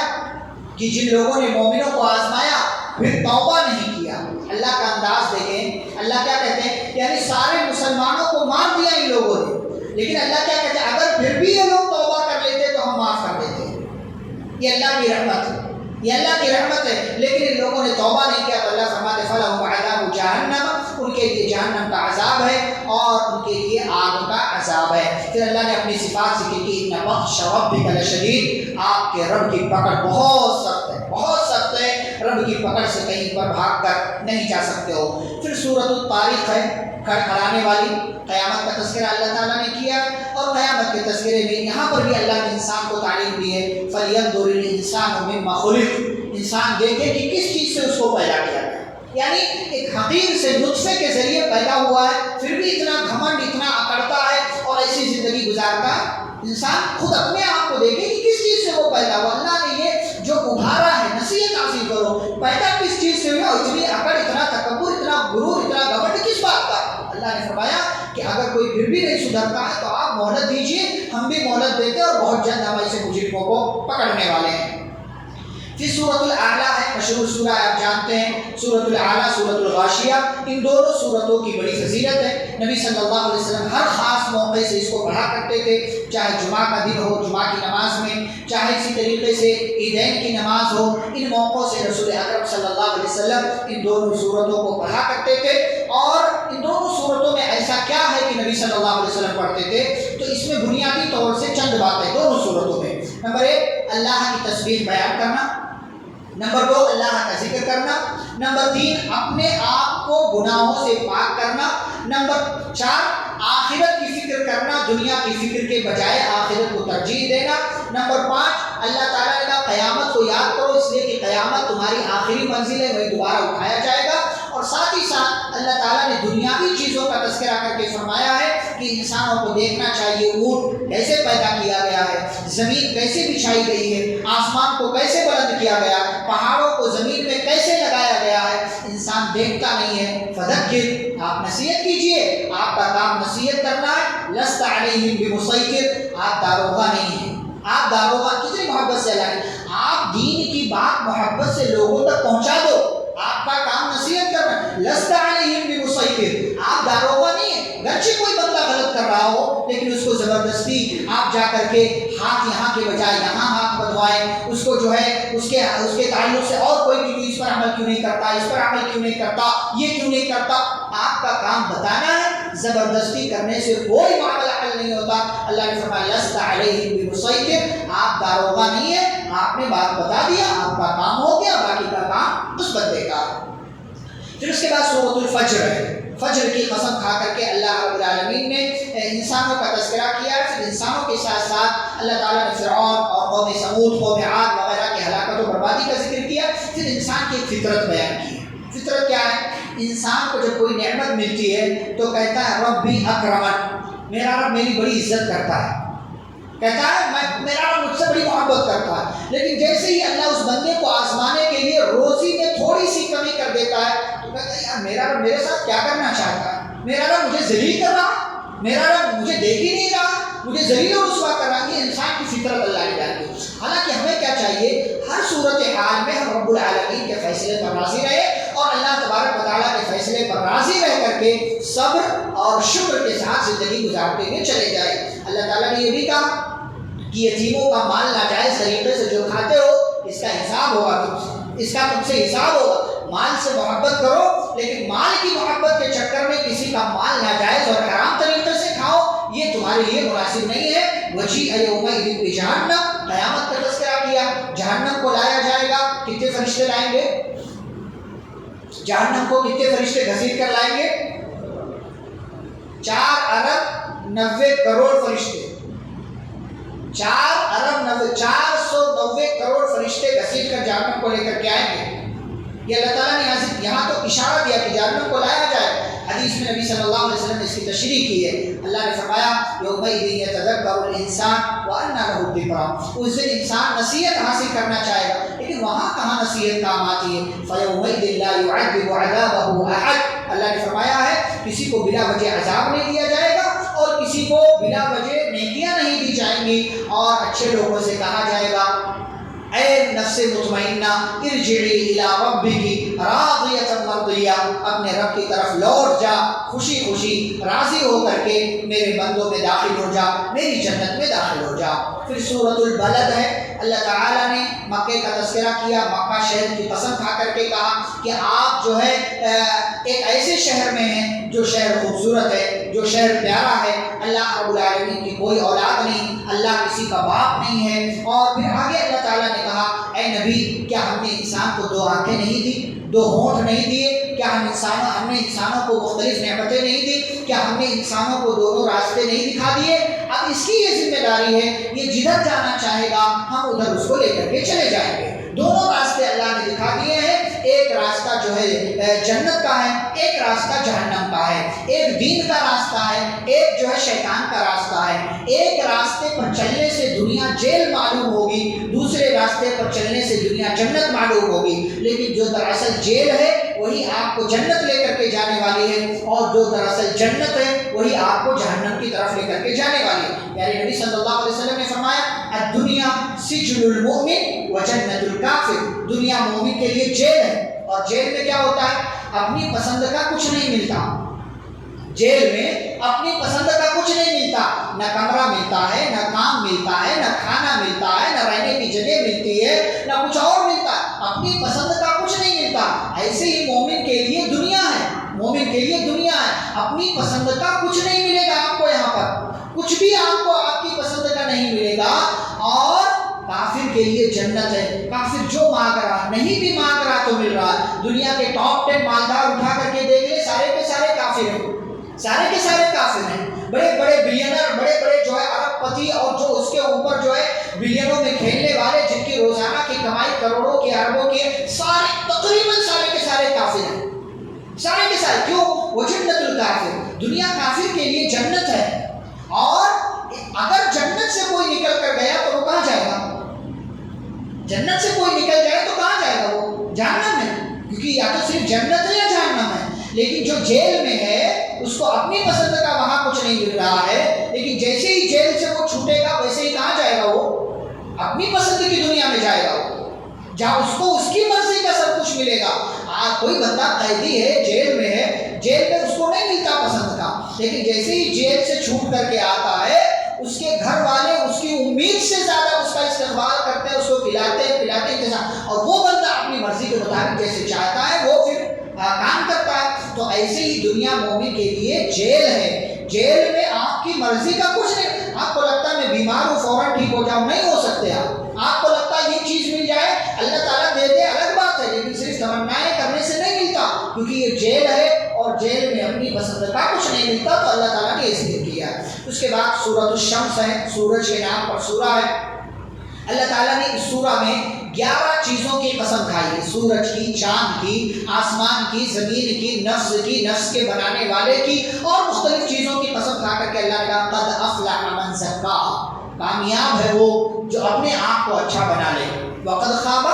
کہ جن لوگوں نے مومنوں کو آزمایا پھر توبہ نہیں کیا، اللہ کا انداز دیکھیں، اللہ کیا کہتے ہیں، یعنی سارے مسلمانوں کو مار دیا ان لوگوں نے، لیکن اللہ کیا کہتے ہیں اگر پھر بھی یہ لوگ توبہ کر لیتے تو ہم معاف کر دیتے۔ یہ اللہ کی رحمت ہے، یہ اللہ کی رحمت ہے، لیکن ان لوگوں نے توبہ نہیں کیا تو اللہ فرماتے فلہم عذاب جہنم، ان کے لیے جہنم کا عذاب ہے اور ان کے لیے آگ کا عذاب ہے۔ پھر اللہ نے اپنی صفات ذکر کی، ان بطش ربک لشدید، آپ کے رب کی پکڑ بہت سخت ہے، بہت سخت ہے، رب کی پکڑ سے کہیں پر بھاگ کر نہیں جا سکتے ہو۔ پھر سورۃ الطارق ہے، کھڑکھڑانے والی، قیامت کا تذکرہ اللہ تعالیٰ نے کیا اور قیامت کے تذکرے میں یہاں پر بھی اللہ نے انسان کو تعلیم دی ہے فَلْيَنْظُرِ الْإِنسَانُ مِمَّا خُلِقَ، انسان دیکھے کہ کس چیز سے اس کو پیدا کیا گیا، یعنی ایک حقیر سے نطفے کے ذریعے پیدا ہوا ہے، پھر بھی اتنا گھمنڈ، اتنا اکڑتا ہے اور ایسی زندگی گزارتا ہے۔ انسان خود اپنے آپ کو دیکھے کہ کس چیز سے وہ پیدا ہوا، اللہ نے یہ جو ابھارا ہے، نصیحت حاصل کرو، پیدا کس چیز سے ہوا، اتنی اکڑ، اتنا تکبر، اتنا غرور، اتنا گھمنڈ کس بات کا؟ اللہ نے فرمایا کہ اگر کوئی پھر بھی نہیں سدھرتا ہے تو آپ مہلت دیجیے، ہم بھی مہلت دیتے اور بہت جلد ہم ایسے مجرموں کو پکڑنے والے ہیں۔ پھر سورۃ الاعلیٰ ہے، مشہور سورہ آپ جانتے ہیں، سورۃ الاعلیٰ، سورۃ الغاشیہ، ان دونوں سورتوں کی بڑی فضیلت ہے۔ نبی صلی اللہ علیہ وسلم ہر خاص موقع سے اس کو پڑھا کرتے تھے، چاہے جمعہ کا دن ہو، جمعہ کی نماز میں، چاہے اسی طریقے سے عیدین کی نماز ہو، ان موقعوں سے رسول اکرم صلی اللہ علیہ وسلم ان دونوں سورتوں کو پڑھا کرتے تھے۔ اور ان دونوں سورتوں میں ایسا کیا ہے کہ نبی صلی اللہ علیہ وسلم پڑھتے تھے؟ تو اس میں بنیادی طور سے چند باتیں دونوں سورتوں میں۔ نمبر 1 اللہ کی تسبیح بیان کرنا، نمبر 2 اللہ کا ذکر کرنا، نمبر 3 اپنے آپ کو گناہوں سے پاک کرنا، نمبر 4 آخرت کی فکر کرنا، دنیا کی فکر کے بجائے آخرت کو ترجیح دینا، نمبر 5 اللہ تعالیٰ نے کہا قیامت کو یاد کرو اس لیے کہ قیامت تمہاری آخری منزل ہے، وہی دوبارہ اٹھایا جائے گا، اور ساتھ ہی ساتھ اللہ تعالیٰ نے دنیاوی چیزوں کا تذکرہ کر کے فرمایا ہے کہ انسانوں کو دیکھنا چاہیے اونٹ کیسے پیدا کیا گیا ہے، زمین کیسے بچھائی گئی ہے، آسمان کو کیسے بلند کیا گیا، پہاڑوں کو زمین میں کیسے لگایا گیا ہے، انسان دیکھتا نہیں ہے۔ فذکر، آپ نصیحت کیجئے، آپ کا کام نصیحت کرنا ہے، لست علیہم بمسیطر، آپ داروغہ نہیں ہیں، آپ داروغہ کتنی محبت سے اللہ نے، آپ دین کی بات محبت سے لوگوں تک پہنچا دو، آپ کا کام نصیحت کرنا، لست علیہم بمسیطر، آپ داروغہ نہیں ہیں، گرچہ کوئی بندہ غلط کر رہا ہو لیکن اس کو زبردستی آپ جا کر کے ہاتھ یہاں کے بجائے یہاں ہاتھ بدوائیں، اس کو جو ہے اس کے تعلق سے اور کوئی بھی اس پر عمل کیوں نہیں کرتا، اس پر عمل کیوں نہیں کرتا، یہ کیوں نہیں کرتا، آپ کا کام بتانا ہے، زبردستی کرنے سے کوئی معاملہ حل نہیں ہوتا۔ اللہ نے فرمایا لست علیہم بمسیطر، آپ داروغہ نہیں ہے، آپ نے بات بتا دیا، آپ کا کام ہو گیا، باقی کا کام اس بندے کا۔ پھر اس کے بعد سورۃ الفجر ہے، فجر کی قسم کھا کر کے اللہ رب العالمین نے انسانوں کا تذکرہ کیا، پھر انسانوں کے ساتھ ساتھ اللہ تعالیٰ نے فرعون اور قوم ثمود، قوم عاد وغیرہ کی ہلاکت و بربادی کا ذکر کیا، پھر انسان کی ایک فطرت بیان کی۔ فطرت کیا ہے؟ انسان کو جب کوئی نعمت ملتی ہے تو کہتا ہے ربی اکرمن، میرا رب میری بڑی عزت کرتا ہے، کہتا ہے میرا رب مجھ سے بڑی محبت کرتا ہے۔ لیکن جیسے ہی اللہ اس بندے کو آزمانے کے لیے روزی میں تھوڑی سی کمی کر دیتا ہے تو کہتا ہے یار میرا رب میرے ساتھ کیا کرنا چاہتا ہے، میرا رب مجھے ذلیل کر رہا، میرا رب مجھے دیکھ ہی نہیں رہا، مجھے ذلیل و رسوا کر رہا۔ یہ انسان کی فطرت اللہ نے ڈالی۔ حالانکہ ہمیں کیا چاہیے، ہر صورت حال میں ہم رب العالمین کے فیصلے پر راضی رہے اور اللہ تبارک و تعالیٰ کے فیصلے پر راضی رہ کر کے صبر اور شکر کے ساتھ زندگی گزارتے ہوئے چلے جائے۔ اللہ تعالیٰ نے یہ بھی کہا کہ یتیموں کا مال ناجائز طریقے سے جو کھاتے ہو اس کا حساب ہوگا تم سے، اس کا تم سے حساب ہوگا۔ مال سے محبت کرو لیکن مال کی محبت کے چکر میں کسی کا مال ناجائز اور حرام طریقے سے کھاؤ، یہ تمہارے لیے مناسب نہیں ہے۔ وجیء یومئذ بجہنم، قیامت کا تذکرہ کیا، جہنم کو لایا جائے گا۔ کتنے فرشتے لائیں گے؟ جہنم کو کتنے فرشتے گھسیٹ کر لائیں گے؟ 4 ارب 90 کروڑ فرشتے، 490 کروڑ فرشتے گھسیٹ کر جہنم کو لے کر کے آئیں گے۔ یہ اللہ تعالیٰ نے یہاں تو اشارہ دیا کہ جہنم کو لایا جائے۔ حدیث میں نبی صلی اللہ علیہ وسلم نے اس کی تشریح کی ہے۔ اللہ نے فرمایا یومئذ یتذکر الانسان وانى له الذکریٰ، اس دن انسان نصیحت حاصل کرنا چاہے گا لیکن وہاں کہاں نصیحت کام آتی ہے۔ فیومئذ لا يعذب عذابه احد، اللہ نے فرمایا ہے کسی کو بلا وجہ عذاب نہیں دیا جائے گا اور کسی کو بلا وجہ نیکیاں نہیں دی جائیں گی، اور اچھے لوگوں سے کہا جائے گا اے نفس مطمئنہ ارجعی الی ربک راضیۃ مرضیہ، اپنے رب کی طرف لوٹ جا خوشی خوشی راضی ہو کر کے میرے بندوں میں داخل ہو جا، میری جنت میں داخل ہو جا۔ پھر سورۃ البلد ہے، اللہ تعالیٰ نے مکے کا تذکرہ کیا، مکہ شہر کی قسم کھا کر کے کہا کہ آپ جو ہے ایک ایسے شہر میں ہیں جو شہر خوبصورت ہے، جو شہر پیارا ہے، اللہ رب العالمین کی کوئی اولاد نہیں، اللہ کسی کا باپ نہیں ہے۔ اور پھر آگے اللہ تعالیٰ نے کہا اے نبی کیا ہم نے انسان کو 2 آنکھیں نہیں دی، 2 ہونٹ نہیں دیے؟ کیا ہم نے انسانوں کو مختلف نعمتیں نہیں دی؟ کیا ہم نے انسانوں کو دونوں راستے نہیں دکھا دیے؟ اب اس کی یہ ذمہ داری ہے، یہ جدھر جانا چاہے گا ہم ادھر اس کو لے کر کے چلے جائیں گے۔ دونوں راستے اللہ نے دکھا دیے ہیں، ایک راستہ جو ہے جنت کا ہے، ایک راستہ جہنم کا ہے، ایک دین کا راستہ ہے، ایک جو ہے شیطان کا راستہ ہے۔ ایک راستے پر چلنے سے دنیا جیل معلوم ہوگی، دوسرے راستے پر چلنے سے دنیا جنت معلوم ہوگی، لیکن جو دراصل جیل ہے وہی آپ کو جنت لے کر کے جانے والی ہے، اور جو دراصل جنت ہے وہی آپ کو جہنم کی طرف لے کر کے جانے والی ہے۔ پیارے نبی صلی اللہ علیہ وسلم نے فرمایا الدنیا سجن المؤمن و جنت الکافر، دنیا مومن کے لیے جیل ہے، اور جیل میں کیا ہوتا ہے؟ اپنی پسند کا کچھ نہیں ملتا، جیل میں اپنی پسند کا کچھ نہیں ملتا، نہ کمرہ ملتا ہے، نہ کام ملتا ہے، نہ کھانا ملتا ہے، نہ رہنے کی جگہ ملتی ہے، نہ کچھ اور ملتا ہے، اپنی پسند کا کچھ نہیں ملتا۔ ایسے ہی مومن کے لیے دنیا ہے، مومن کے لیے دنیا ہے، اپنی پسند کا کچھ نہیں ملے گا آپ کو، یہاں پر کچھ بھی آپ کو آپ کی پسند کا نہیں ملے گا۔ اور کافر کے لیے جنت ہے، کافر جو مانگ رہا، نہیں بھی مانگ رہا تو مل رہا ہے۔ دنیا کے ٹاپ 10 مالدار اٹھا کر کے دیکھ لے، سارے کے سارے کافر ہیں، سارے کے سارے کافر ہیں۔ بڑے بڑے بلینر، بڑے بڑے جو ہے ارب پتی، اور جو اس کے اوپر جو ہے بلینوں میں کھیلنے والے جن کی روزانہ کی کمائی کروڑوں کی اربوں کی، سارے تقریباً سارے کے سارے کافر ہیں، سارے کے سارے۔ کیوں؟ وہ جنت الکافر، دنیا کافر کے لیے جنت ہے۔ اور اگر جنت سے کوئی نکل کر گیا تو وہ کہاں جائے گا؟ جنت سے کوئی نکل جائے تو کہاں جائے گا؟ وہ جہنم میں، کیونکہ یا تو صرف جنت ہے یا جہنم ہے۔ لیکن جو جیل میں ہے اس کو اپنی پسند کا وہاں کچھ نہیں مل رہا ہے، لیکن جیسے ہی جیل سے وہ چھوٹے گا ویسے ہی کہاں جائے گا؟ وہ اپنی پسند کی دنیا میں جائے گا، جہاں اس کو اس کی مرضی کا سب کچھ ملے گا۔ کوئی بندہ قیدی ہے، جیل میں ہے، جیل میں اس کو نہیں ملتا پسند کا، لیکن جیسے ہی جیل سے چھوٹ کر کے آتا ہے اس کے گھر والے اس کی امید سے زیادہ اس کا استقبال کرتے ہیں، اس کو پلاتے انتظام، اور وہ بندہ اپنی مرضی کے مطابق جیسے چاہتا ہے وہ پھر کام کرتا ہے۔ تو ایسے ہی دنیا مومن کے لیے جیل ہے، جیل میں آپ کی مرضی کا کچھ نہیں۔ آپ کو لگتا ہے میں بیمار ہوں فوراً ٹھیک ہو جاؤں، نہیں ہو سکتے آپ کو لگتا ہے یہ چیز مل جائے، اللہ تعالیٰ دے دے الگ بات ہے، لیکن صرف تمنائیں کرنے سے نہیں ملتا، کیونکہ یہ جیل ہے اور جیل میں اپنی پسند کا کچھ نہیں ملتا۔ تو اللہ تعالیٰ نے یہ ذکر کیا۔ اس کے بعد سورۃ الشمس ہے، سورج کے نام پر سورہ ہے۔ اللہ تعالیٰ نے اس سورہ میں 11 چیزوں کی قسم کھائی، سورج کی، چاند کی، آسمان کی، زمین کی، نفس کے بنانے والے کی، اور مختلف چیزوں کی قسم کھا کر کے اللہ نے کہا قد افلح من زکاہا، کامیاب ہے وہ جو اپنے آپ کو اچھا بنا لے، وقد خاب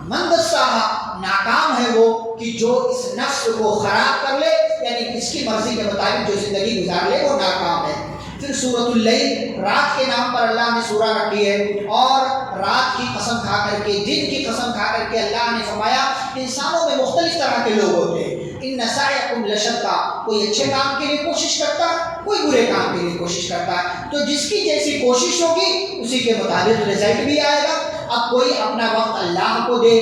من دساہا، ناکام ہے وہ کہ جو اس نفس کو خراب کر لے، یعنی اس کی مرضی کے مطابق جو زندگی گزار لے وہ ناکام ہے۔ پھر سورۃ اللیل، رات کے نام پر اللہ نے سورہ رکھی ہے، اور رات کی قسم کھا کر کے، دن کی قسم کھا کر کے اللہ نے فرمایا انسانوں میں مختلف طرح کے لوگ ہوتے ہیں، ان سعیکم لشتیٰ، کوئی اچھے کام کے لیے کوشش کرتا ہے، کوئی برے کام کے لیے کوشش کرتا ہے، تو جس کی جیسی کوشش ہوگی اسی کے مطابق رزلٹ بھی آئے گا۔ اب کوئی اپنا وقت اللہ کو دے،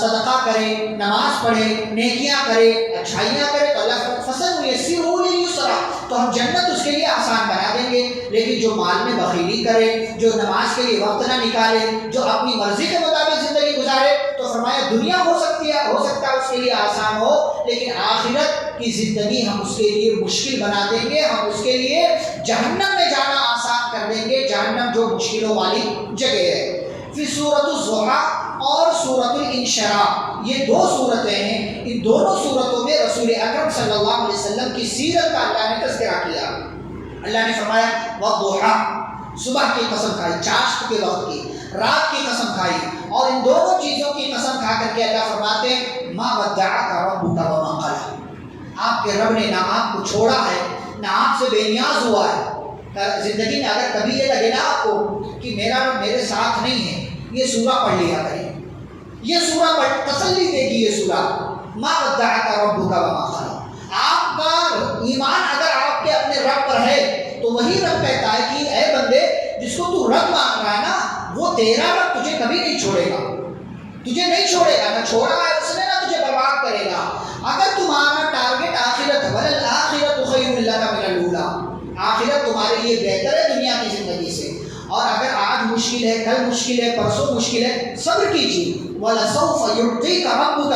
صدقہ کرے، نماز پڑھے، نیکیاں کرے، اچھائیاں کرے، تو اللہ فصل یسرہ لیسرا، تو ہم جنت اس کے لیے آسان بنا دیں گے۔ لیکن جو مال میں بخیلی کرے، جو نماز کے لیے وقت نہ نکالے، جو اپنی مرضی کے مطابق زندگی گزارے، تو فرمایا دنیا ہو سکتا ہے اس کے لیے آسان ہو، لیکن آخرت کی زندگی ہم اس کے لیے مشکل بنا دیں گے، ہم اس کے لیے جہنم میں جانا آسان کر دیں گے، جہنم جو مشکلوں والی جگہ ہے۔ پھر سورۃ الضحیٰ اور سورۃ الانشراح، یہ 2 صورتیں ہیں، ان دونوں صورتوں میں رسول اکرم صلی اللہ علیہ وسلم کی سیرت کا اللہ نے تذکرہ کیا۔ اللہ نے فرمایا والضحیٰ، صبح کی قسم کھائی، چاشت کے وقت کی، رات کی قسم کھائی، اور ان دونوں چیزوں کی قسم کھا کر کے اللہ فرماتے ہیں ما ودعک ربک وما قلی، آپ کے رب نے نہ آپ کو چھوڑا ہے، نہ آپ سے بے نیاز ہوا ہے۔ زندگی میں اگر کبھی یہ لگے نا آپ کو کہ میرا رب میرے ساتھ نہیں ہے، یہ سورہ پڑھ لیا کریں، یہ سورہ پڑھ تسلی دے گی۔ یہ سورہ ما ودعک ربک وما قلی، آپ کا ایمان اگر آپ کے اپنے رب پر ہے تو وہی رب کہتا ہے کہ اے بندے جس کو تو رب مان رہا ہے نا، وہ تیرا رب تجھے کبھی نہیں چھوڑے گا، تجھے نہیں چھوڑے گا، نہ چھوڑا ہے اس نے، نہ تجھے برباد کرے گا۔ اگر تمہارا ٹارگٹ آخرت ہے، وللآخرۃ خیر لک من الاولی، آخرت تمہارے لیے بہتر ہے دنیا کی زندگی سے، اور اگر آج مشکل ہے، کل مشکل ہے، پرسوں مشکل ہے، صبر کیجیے۔ وَلَسَوْفَ يُعْطِيكَ رَبُّكَ،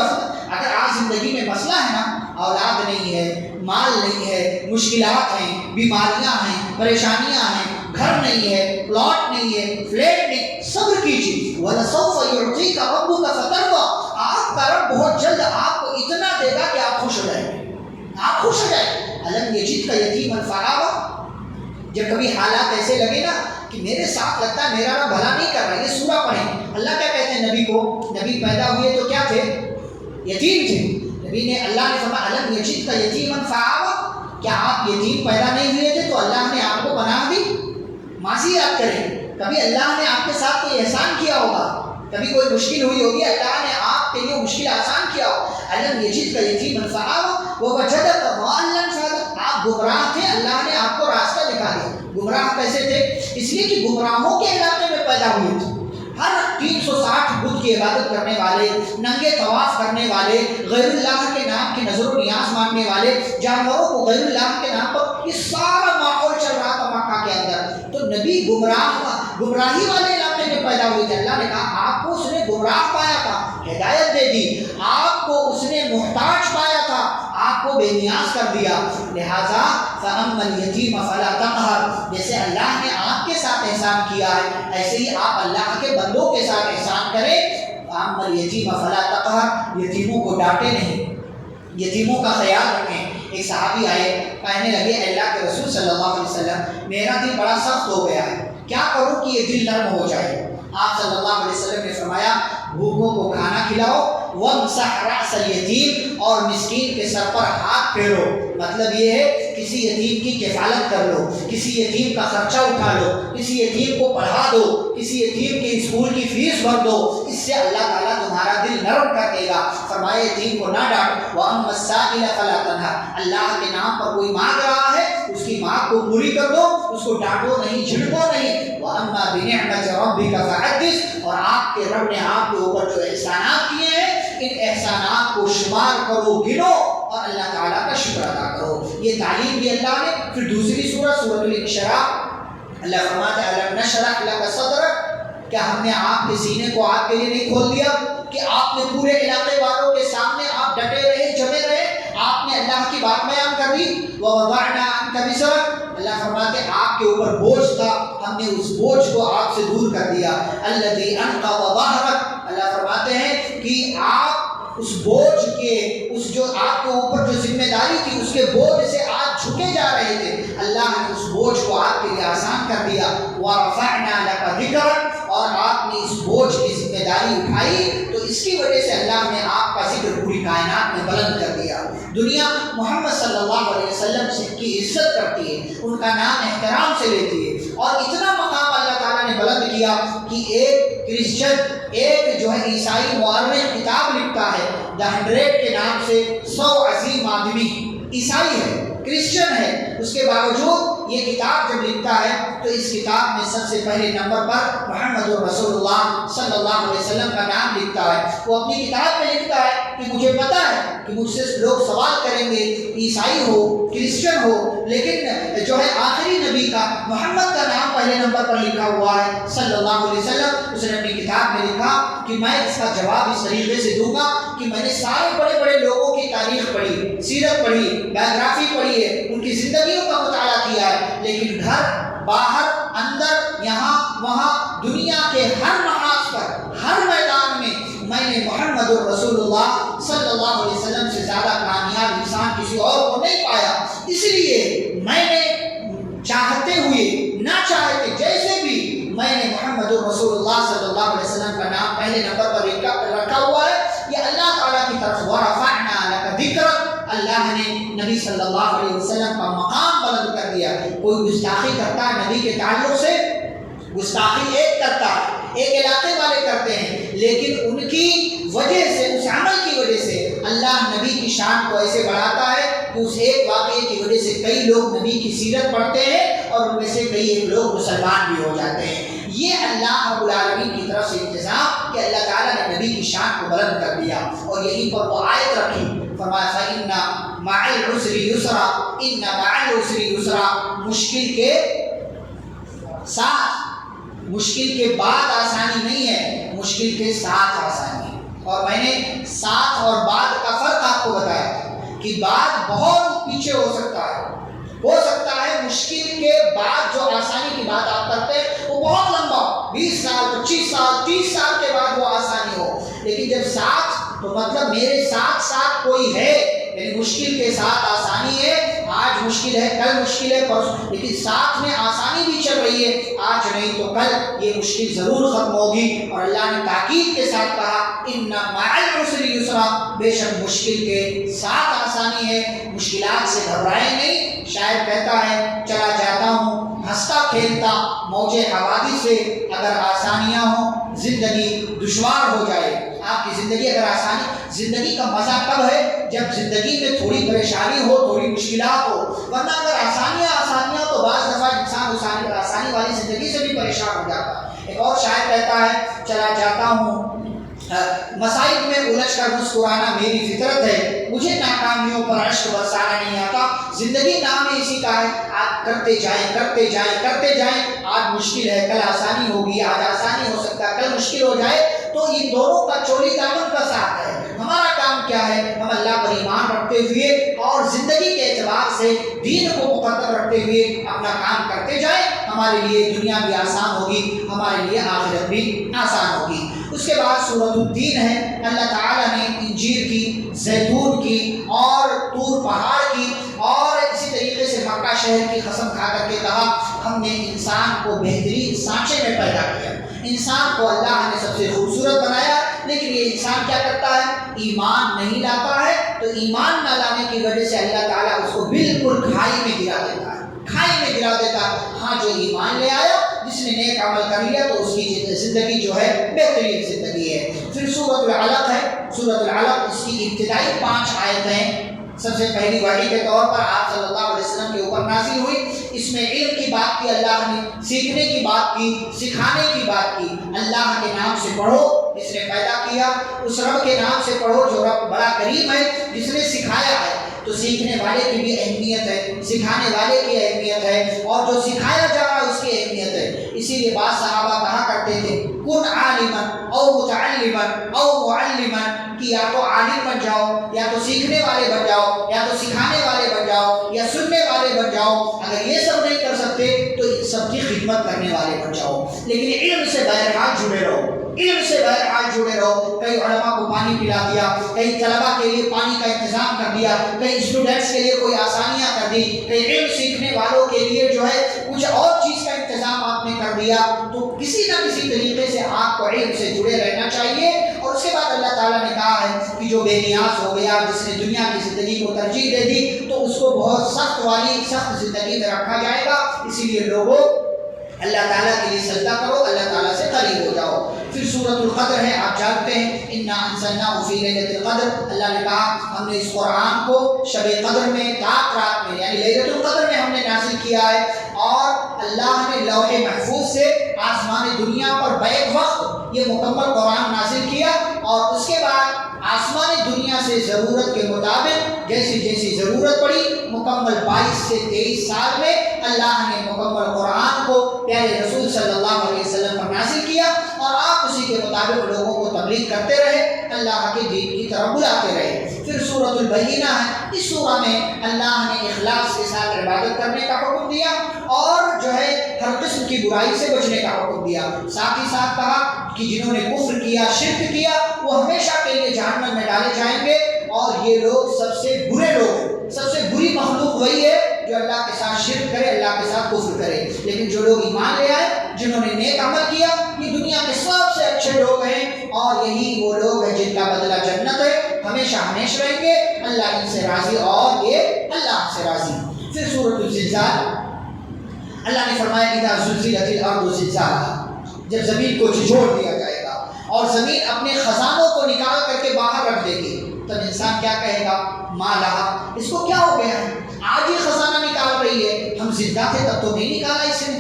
اگر آج زندگی میں مسئلہ ہے نا، اولاد نہیں ہے، مال نہیں ہے، مشکلات ہیں، بیماریاں ہیں، پریشانیاں ہیں، گھر نہیں ہے، پلاٹ نہیں ہے، فلیٹ نہیں، صبر کیجیے۔ وَلَسَوْفَ يُعْطِيكَ رَبُّكَ فَتَرْضَىٰ، آپ کا رب بہت جلد آپ کو اتنا دے گا کہ آپ خوش ہو جائیں گے، آپ خوش ہو جائیں۔ أَلَمْ يَجِدْكَ يَتِيمًا فَآوَىٰ، جب کبھی حالات ایسے لگے نا کہ میرے ساتھ لگتا ہے میرا رب بھلا نہیں کر رہا، یہ سورہ پڑھیں۔ اللہ کیا کہتے ہیں نبی کو، نبی پیدا ہوئے تو کیا تھے؟ یتیم تھے۔ نبی نے، اللہ نے فرمایا أَلَمْ يَجِدْكَ يَتِيمًا فَآوَىٰ، کیا آپ یتیم پیدا نہیں ہوئے تھے تو اللہ نے آپ کو پناہ دی؟ ماضی یاد کریں، کبھی اللہ نے آپ کے ساتھ کوئی احسان کیا ہوگا، کبھی کوئی مشکل ہوئی ہوگی، اللہ نے آپ کے لیے مشکل آسان کیا ہو۔ أَلَمْ يَجِدْكَ يَتِيمًا فَآوَىٰ وَوَجَدَكَ ضَالًّا فَهَدَىٰ، آپ گمراہ تھے، اللہ نے آپ کو راستہ دکھا دیا۔ گمراہ کیسے تھے؟ اس لیے کہ گمراہوں کے علاقے میں پیدا ہوئے تھے، ہر 360 بت کی عبادت کرنے والے، ننگے طواف کرنے والے، غیر اللہ کے نام کی نظر و نیاز مانگنے والے، جانوروں کو غیر اللہ کے نام پر، یہ سارا ماحول چل رہا تھا مکہ کے اندر، تو نبی گمراہی والے علاقے میں پیدا ہوئے تھے۔ اللہ نے کہا آپ کو اس نے گمراہ پایا تھا، ہدایت دے دی، آپ کو اس نے محتاج پایا تھا، آپ کو بے نیاز کر دیا، لہٰذا فَأَمَّا الْيَتِيمَ فَلَا تَقْهَرْ، جیسے اللہ نے آپ کے ساتھ احسان کیا ہے ایسے ہی آپ اللہ کے بندوں کے ساتھ احسان کریں۔ فَأَمَّا الْيَتِيمَ فَلَا تَقْهَرْ، یتیموں کو ڈانٹے نہیں، یتیموں کا خیال رکھیں۔ ایک صحابی آئے، کہنے لگے اے اللہ کے رسول صلی اللہ علیہ وسلم میرا دل بڑا سخت ہو گیا ہے، کیا کروں کہ یہ دل نرم ہو جائے؟ آپ صلی اللہ علیہ وسلم نے فرمایا بھوکوں کو کھانا کھلاؤ، وَامْسَحْ رَأْسَ الْيَتِيمِ، اور مسکین کے سر پر ہاتھ پھیرو، مطلب یہ ہے کسی یتیم کی کفالت کر لو، کسی یتیم کا خرچہ اٹھا لو، کسی یتیم کو پڑھا دو، کسی یتیم کے اسکول کی فیس بھر دو، اس سے اللہ تعالیٰ تمہارا دل نرم کر دے گا۔ فرمایا یتیم کو نہ ڈانٹو، وَأَمَّا السَّائِلَ فَلَا تَنْهَرْ، اللہ کے نام پر کوئی مانگ رہا ہے اس کی مانگ کو پوری کر دو، اس کو ڈانٹو نہیں، جھڑکو نہیں۔ وَأَمَّا بِنِعْمَةِ رَبِّكَ فَحَدِّثْ، اور آپ کے رب نے آپ کے اوپر جو احسانات کیے ہیں ان احسانات کو شمار کرو، گنو، اور اللہ تعالیٰ کا شکر ادا کرو۔ یہ تعلیم دی اللہ نے۔ پھر دوسری سورۃ الانشراح، اللہ فرماتا ہے أَلَمْ نَشْرَحْ لَكَ صَدْرَكَ، کیا ہم نے آپ کے سینے کو آپ کے لیے نہیں کھول دیا کہ آپ نے پورے علاقے والوں کے سامنے آپ ڈٹے رہے، جمے رہے، آپ نے اللہ کی بات بیان کر دی۔ وَوَضَعْنَا عَنْكَ وِزْرَكَ، اللہ فرماتے ہیں آپ کے اوپر بوجھ تھا، ہم نے اس بوجھ کو آپ سے دور کر دیا۔ الَّذِي أَنْقَضَ ظَهْرَكَ، اللہ کہ آپ اس بوجھ کے اس جو آپ کے اوپر جو ذمہ داری تھی اس کے بوجھ سے آپ جھکے جا رہے تھے، اللہ نے اس بوجھ کو آپ کے لیے آسان کر دیا۔ وَرَفَعْنَا لَكَ ذِكْرَكَ، اور آپ نے اس بوجھ کی ذمہ داری اٹھائی تو اس کی وجہ سے اللہ نے آپ کا ذکر پوری کائنات میں بلند کر دیا۔ دنیا محمد صلی اللہ علیہ وسلم سے کی عزت کرتی ہے، ان کا نام احترام سے لیتی ہے، اور اتنا مقام اللہ تعالیٰ نے بلند کیا کہ ایک کرسچن، ایک جو ہے عیسائی مورخ کتاب لکھتا ہے دا 100 کے نام سے، 100 عظیم آدمی عیسائی ہے، کرسچن ہے، اس کے باوجود یہ کتاب جب لکھتا ہے تو اس کتاب میں سب سے پہلے نمبر پر محمد رسول اللہ صلی اللہ علیہ وسلم کا نام لکھتا ہے۔ وہ اپنی کتاب میں لکھتا ہے کہ مجھے پتا ہے کہ مجھ سے لوگ سوال کریں گے، عیسائی ہو، کرسچن ہو، لیکن جو ہے آخری نبی کا محمد کا نام پہلے نمبر پر لکھا ہوا ہے صلی اللہ علیہ وسلم۔ اس نے اپنی کتاب میں لکھا کہ میں اس کا جواب اس طریقے سے دوں گا کہ میں نے سارے بڑے بڑے لوگوں کی تاریخ پڑھی، سیرت پڑھی، بایوگرافی پڑھی ہے، ان کی زندگیوں کا مطالعہ کیا ہے، لیکن گھر باہر اندر یہاں وہاں دنیا کے ہر محاذ پر، ہر میدان میں نے محمد الرسول اللہ صلی اللہ علیہ وسلم سے زیادہ کامیاب انسان کسی اور کو نہیں پایا۔ اس لیے میں نے چاہتے ہوئے نہ چاہتے جیسے بھی میں نے محمد الرسول اللہ صلی اللہ علیہ وسلم کا نام پہلے نمبر پر رکھا ہوا ہے۔ یہ اللہ تعالیٰ کی طرف وَرَفَعْنَا لَكَ ذِكْرَكَ، اللہ نے نبی صلی اللہ علیہ وسلم کا مقام بلند کر دیا۔ کوئی گستاخی کرتا ہے نبی کے تعلق سے، گستاخی ایک کرتا ہے، ایک علاقے والے کرتے ہیں، لیکن ان کی وجہ سے، اس عمل کی وجہ سے اللہ نبی کی شان کو ایسے بڑھاتا ہے کہ اس ایک واقعے کی وجہ سے کئی لوگ نبی کی سیرت پڑھتے ہیں اور ان میں سے کئی ایک لوگ مسلمان بھی ہو جاتے ہیں۔ یہ اللہ رب العالمین کی طرف سے انتظام کہ اللہ تعالیٰ نے نبی کی شان کو بلند کر دیا، اور یہیں پر وہ آیت رکھی، فرمایا فَإِنَّ مَعَ الْعُسْرِ يُسْرًا، إِنَّ مَعَ الْعُسْرِ يُسْرًا، مشکل کے ساتھ، مشکل کے بعد آسانی نہیں ہے، مشکل کے ساتھ آسانی ہے۔ اور میں نے ساتھ اور بعد کا فرق آپ کو بتایا کہ بعد بہت پیچھے ہو سکتا ہے مشکل کے بعد جو آسانی کی بات آپ کرتے ہیں وہ بہت لمبا، 20 سال 25 سال 30 سال کے بعد وہ آسانی ہو، لیکن جب ساتھ تو مطلب میرے ساتھ کوئی ہے، یعنی مشکل کے ساتھ آسانی ہے، آج مشکل ہے کل مشکل ہے پرسوں، لیکن ساتھ میں آسانی بھی چل رہی ہے، آج نہیں تو کل یہ مشکل ضرور ختم ہوگی۔ اور اللہ نے تاکید کے ساتھ کہا ان مع العسر یسرا، بے شک مشکل کے ساتھ آسانی ہے، مشکلات سے گھبرائیں نہیں۔ شاعر کہتا ہے چلا جاتا ہوں ہنستا کھیلتا موج حوادث سے، اگر آسانیاں ہوں زندگی دشوار ہو جائے۔ آپ کی زندگی اگر آسانی، زندگی کا مزہ کب ہے جب زندگی میں تھوڑی پریشانی ہو، تھوڑی مشکلات ہو، ورنہ اگر آسانیاں تو بعض دفعہ انسان آسانی والی زندگی سے بھی پریشان ہو جاتا ہے۔ ایک اور شاعر کہتا ہے چلا جاتا ہوں مصائب میں الجھ کر مسکرانا میری فطرت ہے، مجھے ناکامیوں پر اشک برسانا نہیں آتا۔ زندگی نام ہی اسی کا ہے، آپ کرتے جائیں، آج مشکل ہے کل آسانی ہوگی، آج آسانی ہو سکتا ہے کل مشکل ہو جائے، تو ان دونوں کا چولی دامن کا ساتھ ہے۔ ہمارا کام کیا ہے؟ ہم اللہ پر ایمان رکھتے ہوئے اور زندگی کے اعتبار سے دین کو مقدم رکھتے ہوئے اپنا کام کرتے جائیں، ہمارے لیے دنیا بھی آسان ہوگی، ہمارے لیے آخرت بھی آسان ہوگی۔ اس کے بعد سورۃ التین ہے، اللہ تعالیٰ نے انجیر کی، زیتون کی اور طور پہاڑ کی اور اسی طریقے سے مکہ شہر کی قسم کھا کر کے کہا ہم نے انسان کو بہترین سانچے میں پیدا کیا۔ انسان کو اللہ نے سب سے خوبصورت بنایا، لیکن یہ انسان کیا کرتا ہے؟ ایمان نہیں لاتا ہے، تو ایمان نہ لانے کی وجہ سے اللہ تعالیٰ اس کو بالکل کھائی میں گرا دیتا ہے۔ ہاں جو ایمان لے آیا، جس نے نیک عمل کر لیا، تو اس کی زندگی جو ہے بہترین زندگی ہے۔ پھر سورۃ العلق ہے، سورۃ العلق اس کی ابتدائی 5 آیتیں سب سے پہلی وحی کے طور پر آپ صلی اللہ علیہ وسلم کے اوپر نازل ہوئی۔ اس میں علم کی بات کی اللہ نے، سیکھنے کی بات کی، سکھانے کی بات کی۔ اللہ کے نام سے پڑھو جس نے پیدا کیا، اس رب کے نام سے پڑھو جو رب بڑا کریم ہے جس نے سکھایا ہے، تو سیکھنے والے کی بھی اہمیت ہے، سکھانے والے کی اہمیت ہے، اور جو سکھایا جا رہا ہے اس کی اہمیت ہے۔ اسی لیے بعض صحابہ کہا کرتے تھے کن عالما او متعلما او معلما، کہ یا تو عالم بن جاؤ، یا تو سیکھنے والے بن جاؤ، یا تو سکھانے والے بن جاؤ، یا سننے والے بن جاؤ۔ اگر یہ سب نہیں کر سکتے تو سب کی خدمت کرنے والے بن جاؤ، لیکن علم سے بہرحال جڑے رہو، علم سے بہرحال جڑے رہو۔ کئی کئی علماء کو پانی پلا دیا، کئی طلباء کے لیے پانی کا انتظام کر دیا، کئی اسٹوڈنٹس کے لیے کوئی آسانیاں کر دی، کئی علم سیکھنے والوں کے لیے جو ہے کچھ اور چیز کا انتظام آپ نے کر دیا، تو کسی نہ کسی طریقے سے آپ کو علم سے جڑے رہنا چاہیے۔ اور اس کے بعد اللہ تعالیٰ نے کہا ہے کہ جو بے نیاز ہو گیا، جس نے دنیا کی زندگی کو ترجیح دے دی، تو اس کو بہت سخت زندگی میں رکھا جائے گا۔ اسی لیے لوگوں اللہ تعالیٰ کے لیے سجدہ کرو، اللہ تعالیٰ سے قریب ہو جاؤ۔ پھر سورۃ القدر ہے، آپ جانتے ہیں انا انزلناہ فی لیلۃ القدر، اللہ نے کہا ہم نے اس قرآن کو شب قدر میں، رات میں یعنی لیلۃ القدر میں ہم نے نازل کیا ہے، اور اللہ نے لوح محفوظ سے آسمان دنیا پر بیک وقت یہ مکمل قرآن نازل کیا، اور اس کے بعد آسمان دنیا سے ضرورت کے مطابق جیسی جیسی ضرورت پڑی مکمل 22 سے 23 سال میں اللہ نے مکمل قرآن کو پیارے رسول صلی اللہ علیہ وسلم پر نازل کیا، اور آپ اسی کے مطابق لوگوں کو تبلیغ کرتے رہے، اللہ کے دین کی طرف بلاتے رہے۔ پھر سورۃ البینہ ہے، اس سورہ میں اللہ نے اخلاص کے ساتھ عبادت کرنے کا حکم دیا، اور جو ہے ہر قسم کی برائی سے بچنے کا حکم دیا۔ ساتھ ہی ساتھ کہا کہ جنہوں نے کفر کیا، شرک کیا، وہ ہمیشہ کے لیے جہنم میں ڈالے جائیں گے، اور یہ لوگ سب سے برے لوگ، سب سے بری مخلوق وہی ہے جو اللہ کے ساتھ شرک کرے، اللہ کے ساتھ کفر کرے۔ لیکن جو لوگ ایمان لے آئے، جنہوں نے نیک عمل کیا، یہ دنیا کے سب سے اچھے لوگ ہیں، اور یہی وہ لوگ ہیں جن کا بدلہ جنت ہے، ہمیشہ ہمیشہ رہیں گے، اللہ ان سے راضی اور یہ اللہ سے راضی۔ پھر سورۃ الزلزال، اللہ نے فرمایا اذا زلزلت الارض زلزالها، جب زمین کو جھنجھوڑ دیا جائے گا اور زمین اپنے خزانوں کو نکال کر کے باہر رکھ دے گی، تب انسان کیا کہے گا؟ ما لہا، اس کو کیا ہو گیا ہے؟ آج ہی خزانہ نکال رہی ہے، ہم زندہ تھے تب تو نہیں نکالا اس نے،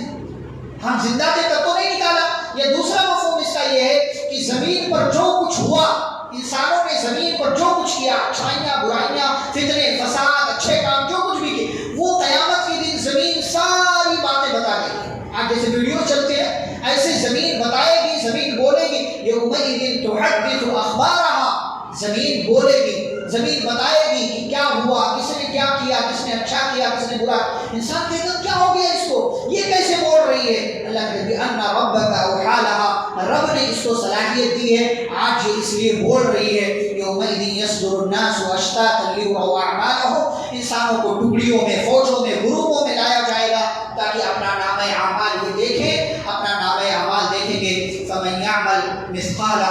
ہم زندہ تھے تب تو نہیں نکالا۔ یہ دوسرا مفہوم اس کا یہ ہے کہ زمین پر جو کچھ ہوا، انسانوں نے زمین پر جو کچھ کیا، اچھائیاں برائیاں، فتنے فساد، اچھے کام، جو کچھ بھی کیے، وہ قیامت کے دن زمین ساری باتیں بتا دے گی۔ آج جیسے ویڈیو چلتے ہیں ایسے زمین بتائے گی، زمین بولے گی، یومئذ تحدث اخبارها، زمین بولے گی، زمین بتائے گی کہ کیا ہوا، کس نے کیا کیا، کس نے اچھا کیا، کس نے برا۔ انسان کہتا ہے کیا ہو گیا اس کو، یہ کیسے بول رہی ہے؟ اللہ کہتے ہیں ان ربک اوحی لها، رب نے اس کو صلاحیت دی ہے، آج یہ اس لیے بول رہی ہے۔ یومئذ یصدر الناس اشتاتا لیروا اعمالهم، انسانوں کو ٹکڑیوں میں، فوجوں میں، گروہوں میں لایا جائے گا تاکہ اپنا نام اعمال یہ دیکھیں، اپنا نام اعمال دیکھیں گے۔ فمن یعمل مثقال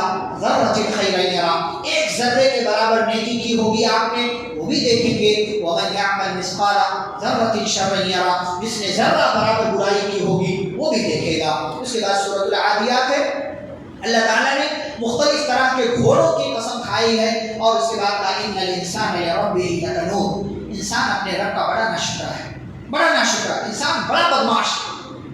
ذرۃ خیرا یرہ، ایک ذرے کے برابر نیکی کی ہوگی آپ نے، وہ بھی دیکھیں گے۔ ومن یعمل مثقال ذرۃ شرا یرہ، جس نے ذرہ برابر برائی کی ہوگی وہ بھی دیکھے گا۔ اس کے بعد سورۃ العادیات ہے، اللہ تعالیٰ نے مختلف طرح کے گھوڑوں کی قسم کھائی ہے، اور اس کے بعد کہا ان الانسان لربہ لکنود، انسان اپنے رب کا بڑا ناشکرا ہے، بڑا ناشکرا، انسان بڑا بدماش،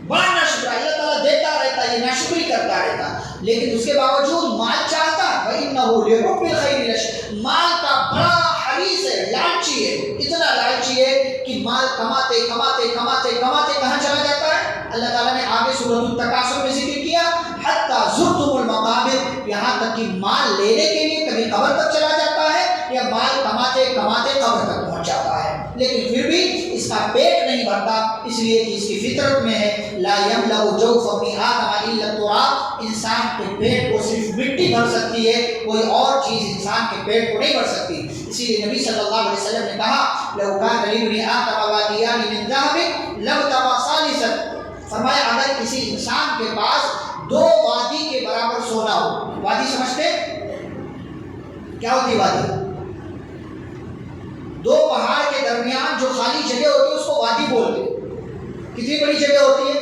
بڑا ناشکرا، اللہ تعالیٰ دیتا رہتا ہے، یہ ناشکری کرتا رہتا، لیکن اس کے باوجود مال چاہتا وَإِنَّهُ لِرُبِّ الْخَيْرِ لَشَدِيدٌ، مال کا بڑا حریص ہے، لالچی ہے، اتنا لالچی ہے کہ مال کماتے کماتے کماتے کماتے کہاں چلا جاتا ہے؟ اللہ تعالیٰ نے آگے سورۃ التکاثر میں ذکر کیا حَتَّى زُرْتُمُ الْمَقَابِرَ، یہاں تک کہ مال لینے کے لیے کبھی قبر تک چلا جاتا ہے، یا مال کماتے کماتے قبر تک پہنچ جاتا ہے، لیکن پھر بھی اس کا پیٹ نہیں بھرتا، اس لیے کہ اس کی فطرت میں ہے لا یملأ جوف ابن آدم الا التراب، انسان کے پیٹ کو صرف مٹی بھر سکتی ہے، کوئی اور چیز انسان کے پیٹ کو نہیں بھر سکتی۔ اسی لیے نبی صلی اللہ علیہ وسلم نے کہا لو کان لابن آدم وادیان من ذهب لابتغى ثالثا، فرمایا اگر کسی انسان کے پاس 2 وادی کے برابر سونا ہو، وادی سمجھتے کیا ہوتی وادی؟ 2 پہاڑ کے درمیان جو خالی جگہ ہوتی ہے اس کو وادی بولتے ہیں۔ کتنی بڑی جگہ ہوتی ہے؟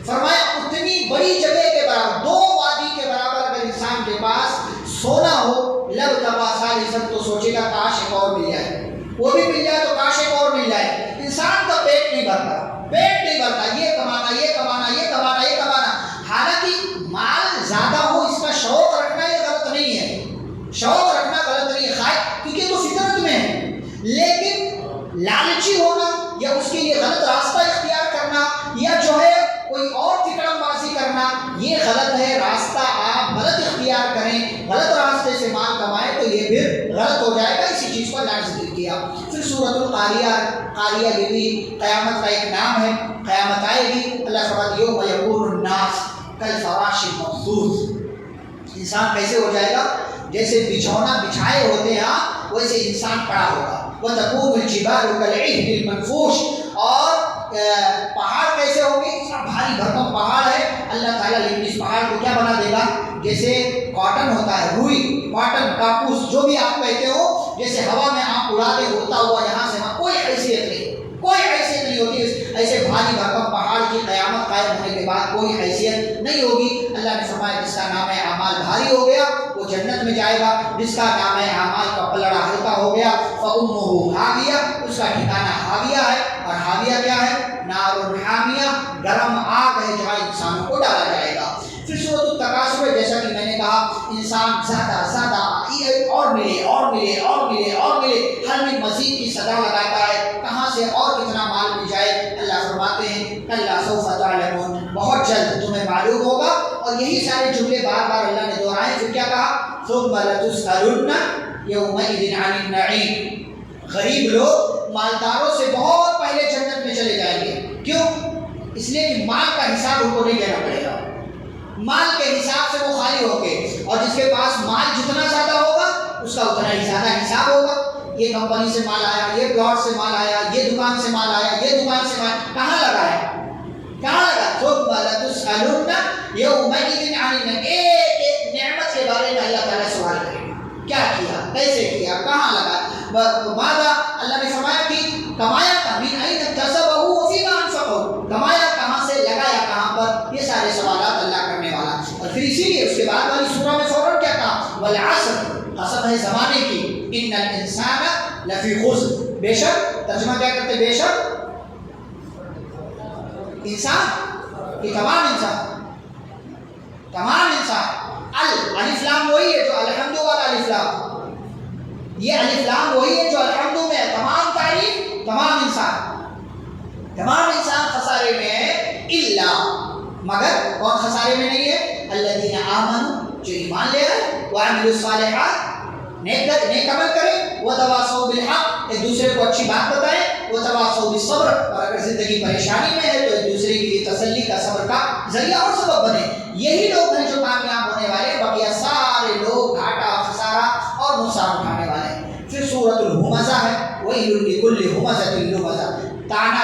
فرمایا اتنی بڑی جگہ کے برابر، 2 وادی کے برابر اگر انسان کے پاس سونا ہو، لابتغى ثالثا، تو سوچے گا کاش ایک اور مل جائے، وہ بھی مل جائے تو کاش ایک اور مل جائے۔ انسان کا پیٹ نہیں بھرتا، پیٹ نہیں بھرتا، یہ کمانا یہ کمانا یہ کمانا یہ کمانا، حالانکہ مال زیادہ ہو اس کا شوق رکھنا یہ غلط نہیں ہے، شوق رکھنا غلط نہیں ہے، خواہش، کیونکہ تو فطرت میں ہے، لیکن لالچی ہونا یا اس کے لیے غلط راستہ اختیار کرنا یا جو ہے کوئی اور فکرم بازی کرنا یہ غلط ہے۔ راستہ آپ غلط اختیار کریں، غلط راستے سے مال کمائیں تو یہ پھر غلط ہو جائے گا، اسی چیز کو اللہ نے ذکر کیا۔ پھر سورۃ القاریہ، قاریہ یہ بھی قیامت کا ایک نام ہے، قیامت آئے گی، اللہ فرماتا ہے یوم یکون الناس کالفراش المبثوث، انسان کیسے ہو جائے گا؟ جیسے بچھونا بچھائے ہوتے ہیں ویسے انسان پڑا ہوگا. وَتَكُونُ الْجِبَالُ كَالْعِهْنِ الْمَنْفُوشِ اور پہاڑ کیسے ہوں گے؟ اتنا بھاری بھرکم پہاڑ ہے اللہ تعالیٰ لیکن اس پہاڑ کو کیا بنا دے گا؟ جیسے کاٹن ہوتا ہے، روئی، کاٹن، کاپوس، جو بھی آپ کہتے ہو، جیسے ہوا میں آپ اڑا دے اڑتا ہوا یہاں سے وہاں، کوئی حیثیت نہیں، کوئی حیثیت نہیں ہوگی. ایسے بھاری بھرکم پہاڑ کی قیامت قائم ہونے کے بعد کوئی حیثیت نہیں ہوگی. اللہ نے فرمایا جس کا نام اعمال بھاری ہو گیا وہ جنت میں جائے گا، جس کا نام اعمال کا پلڑا ہلکا ہو گیا فَأُمُّهُ حَاوِيَةٌ، اس کا ٹھکانہ حاویہ ہے. اور حاویہ کیا ہے؟ نار حامیہ، گرم آگ ہے جہاں انسانوں کو ڈالا جائے گا. پھر سورۃ التکاثر جیسا کہ میں نے کہا انسان زیادہ زیادہ اور ملے اور ملے اور ملے اور ملے، ہر میں مزید کی صدا لگاتا ہے کہاں سے اور کتنا مال مل جائے. اللہ فرماتے ہیں کلا سوف تعلمون، بہت جلد تمہیں معلوم ہوگا. اور یہی سارے جملے بار بار اللہ نے دہرائے. پھر کیا کہا؟ ثم لتسألن یومئذ عن النعیم. غریب لوگ مالداروں سے بہت پہلے جنت میں چلے جائیں گے. کیوں؟ اس لیے کہ مال کا حساب ان کو نہیں دینا پڑے گا. مال کے حساب سے وہ خالی ہوں گے، اور جس کے پاس مال جتنا زیادہ ہوگا اس کا اتنا ہی زیادہ حساب ہوگا. یہ کمپنی سے مال آیا، یہ پلاٹ سے مال آیا، یہ دکان سے مال آیا، یہ دکان سے مال، کہاں لگا ہے؟ کہاں لگا؟ ثم لتسألن یومئذ عن النعیم. ایک ایک نعمت کے بارے میں اللہ تعالیٰ سوال کرے گا. کیا کیا، کیسے کیا، کہاں لگا؟ ماذا، اللہ نے فرمایا کہ کمایا تھا، من این اکتسبہ وفیما انفقہ، کمایا کہاں سے، لگایا کہاں پر، یہ سارے سوالات اللہ کرنے والا. اور پھر اسی لیے اس کے بعد والی سورہ میں فوراً کیا کہا؟ والعصر، قسم ہے زمانے کی، ان الانسان لفی خسر، بے شک، ترجمہ کیا کرتے؟ بے شک انسان، کہ تمام انسان، تمام انسان. الف لام وہی ہے جو الحمد والا الف لام، یہ الف لام وہی ہے جو الحمد میں ہے. تمام تعریف، تمام انسان خسارے میں ہے. الا، مگر کون خسارے میں نہیں ہے؟ الذین آمنوا، جو ایمان لے آئے، وعملوا الصالحات، نیک عمل کریں، وتواصوا بالحق، ایک دوسرے کو اچھی بات بتائیں، وتواصوا بالصبر، اور اگر زندگی پریشانی میں ہے تو ایک دوسرے کے لیے تسلی کا، صبر کا ذریعہ اور سبب بنے. یہی لوگ ہیں جو کامیاب ہونے والے. بقیہ سارے لوگ گھاٹا، خسارہ اور نقصان اٹھانے والے ہیں. پھر سورۃ الہمزہ ہے، وَيْلٌ لِكُلِّ ہُمَزَةٍ لُمَزَةٍ، تانا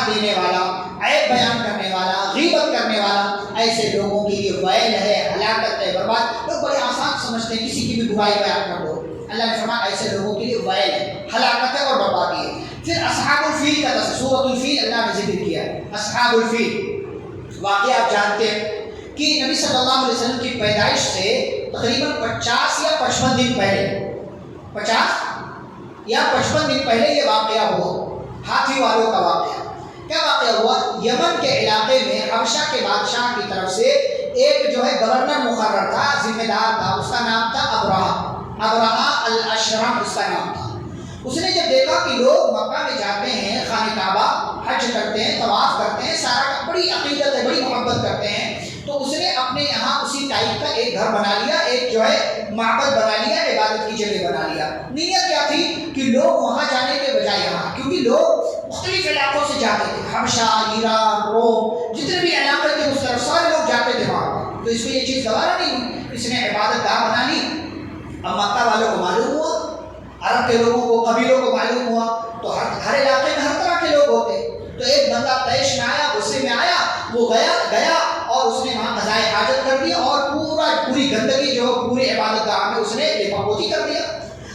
دینے والا، عیب بیان کرنے والا، غیبت کرنے والا، ایسے لوگوں کے لیے ویل ہے، ہلاکت ہے، برباد. لوگ بڑے آسان سمجھتے ہیں کسی کی بھی برائی بیان کر دو. اللہ نے فرمایا ایسے لوگوں کے لیے ویل ہے، ہلاکت ہے اور بربادی ہے. پھر اصحاب الفیل کا سورۃ الفیل اللہ نے ذکر کیا. اصحاب الفیل واقعہ آپ جانتے ہیں کہ نبی صلی اللہ علیہ وسلم کی پیدائش سے تقریباً 50 یا 55 دن پہلے، 50 یا 55 دن پہلے یہ واقعہ ہوا. ہاتھی والوں کا واقعہ. کیا واقعہ ہوا؟ یمن کے علاقے میں حبشہ کے بادشاہ کی طرف سے ایک جو ہے گورنر مقرر تھا، ذمہ دار تھا، اس کا نام تھا ابرہہ الاشرم اس کا نام تھا. اس نے جب دیکھا کہ لوگ مکہ میں جاتے ہیں، خانہ کعبہ حج کرتے ہیں، طواف کرتے ہیں، سارا بڑی عقیدت ہے، بڑی محبت کرتے ہیں، تو اس نے اپنے یہاں اسی ٹائپ کا ایک گھر بنا لیا، ایک جو ہے معبد بنا لیا، عبادت کی جگہ بنا لیا. نیت کیا تھی کہ لوگ وہاں جانے کے بجائے یہاں، کیونکہ لوگ مختلف علاقوں سے جاتے تھے، حبشہ، ایران، روم، جتنے بھی علاقے تھے اس طرف سارے لوگ جاتے تھے وہاں. تو اس کو یہ چیز گوارا نہیں ہوئی، اس نے عبادت گاہ بنا لی. اب مکہ والوں کو معلوم ہوا، عرب کے لوگوں کو، قبیلوں کو معلوم ہوا، تو ہر علاقے میں ہر طرح کے لوگ ہوتے. تو ایک بندہ طیش میں آیا، غصے میں آیا، وہ گیا اور اس نے وہاں قضائے حاجت کر دی اور پوری گندگی جو پورے عبادت گاہ میں اس نے لیپا پوتی کر دیا.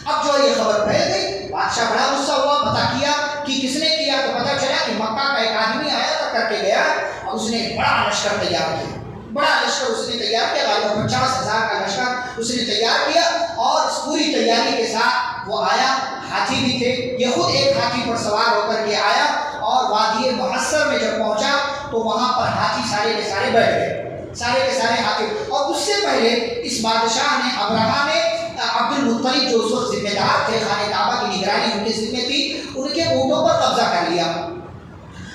اب جو یہ خبر پھیل گئی، بادشاہ بڑا غصہ ہوا، پتہ کیا کہ کس نے کیا، تو پتہ چلا کہ مکہ کا ایک آدمی آیا تھا کر کے گیا، اور اس نے بڑا لشکر تیار کیا. بڑا لشکر اس نے تیار کیا، 50,000 کا لشکر اس نے تیار کیا، اور اس پوری تیاری کے ساتھ وہ آیا. ہاتھی بھی تھے، یہ خود ایک ہاتھی پر سوار ہو کر کے آیا، اور وادی محصر میں جب پہنچا تو وہاں پر ہاتھی سارے کے سارے بیٹھ گئے، سارے کے سارے ہاتھی. اور اس سے پہلے اس بادشاہ نے، ابرہہ نے، عبد المطلب جو اس وقت ذمہ دار تھے، خانہ کعبہ کی نگرانی ان کے ذمہ تھی، ان کے اونٹوں پر قبضہ کر لیا.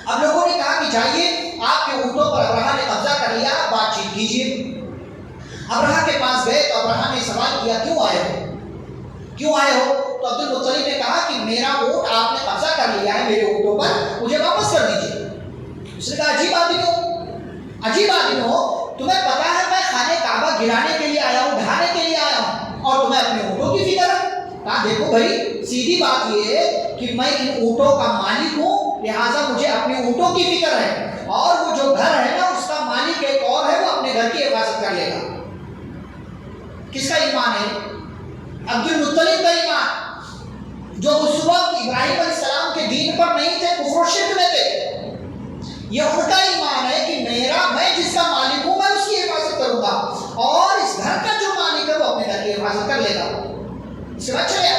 اب لوگوں نے کہا کہ جائیے، آپ کے اونٹوں پر ابرہہ نے قبضہ کر لیا، بات چیت کیجیے. ابرہہ کے پاس گئے تو ابرہہ نے سوال کیا، کیوں آئے ہو؟ تو عبد المطلب نے کہا کہ میرا اونٹ آپ نے قبضہ کر لیا ہے، میرے اونٹوں پر، مجھے واپس کر دیجیے. اس نے کہا عجیب آدمی ہو، تمہیں پتا ہے میں خانہ کعبہ گرانے کے لیے آیا ہوں، ڈھانے کے لیے آیا ہوں، اور کہا دیکھو بھائی سیدھی بات یہ ہے کہ میں ان اونٹوں کا مالک ہوں، لہٰذا مجھے اپنے اونٹوں کی فکر ہے، اور وہ جو گھر ہے نا اس کا مالک ایک اور ہے، وہ اپنے گھر کی حفاظت کر لے گا۔ کس کا ایمان ہے؟ عبد المطلب کا ایمان، جو اس وقت ابراہیم علیہ السلام کے دین پر نہیں تھے، کفر و شرک میں تھے۔ یہ ان کا ایمان ہے کہ میں جس کا مالک ہوں میں اس کی حفاظت کروں گا، اور اس گھر کا جو مالک ہے وہ اپنے گھر کی حفاظت کر لے گا۔ اس کے بعد چلے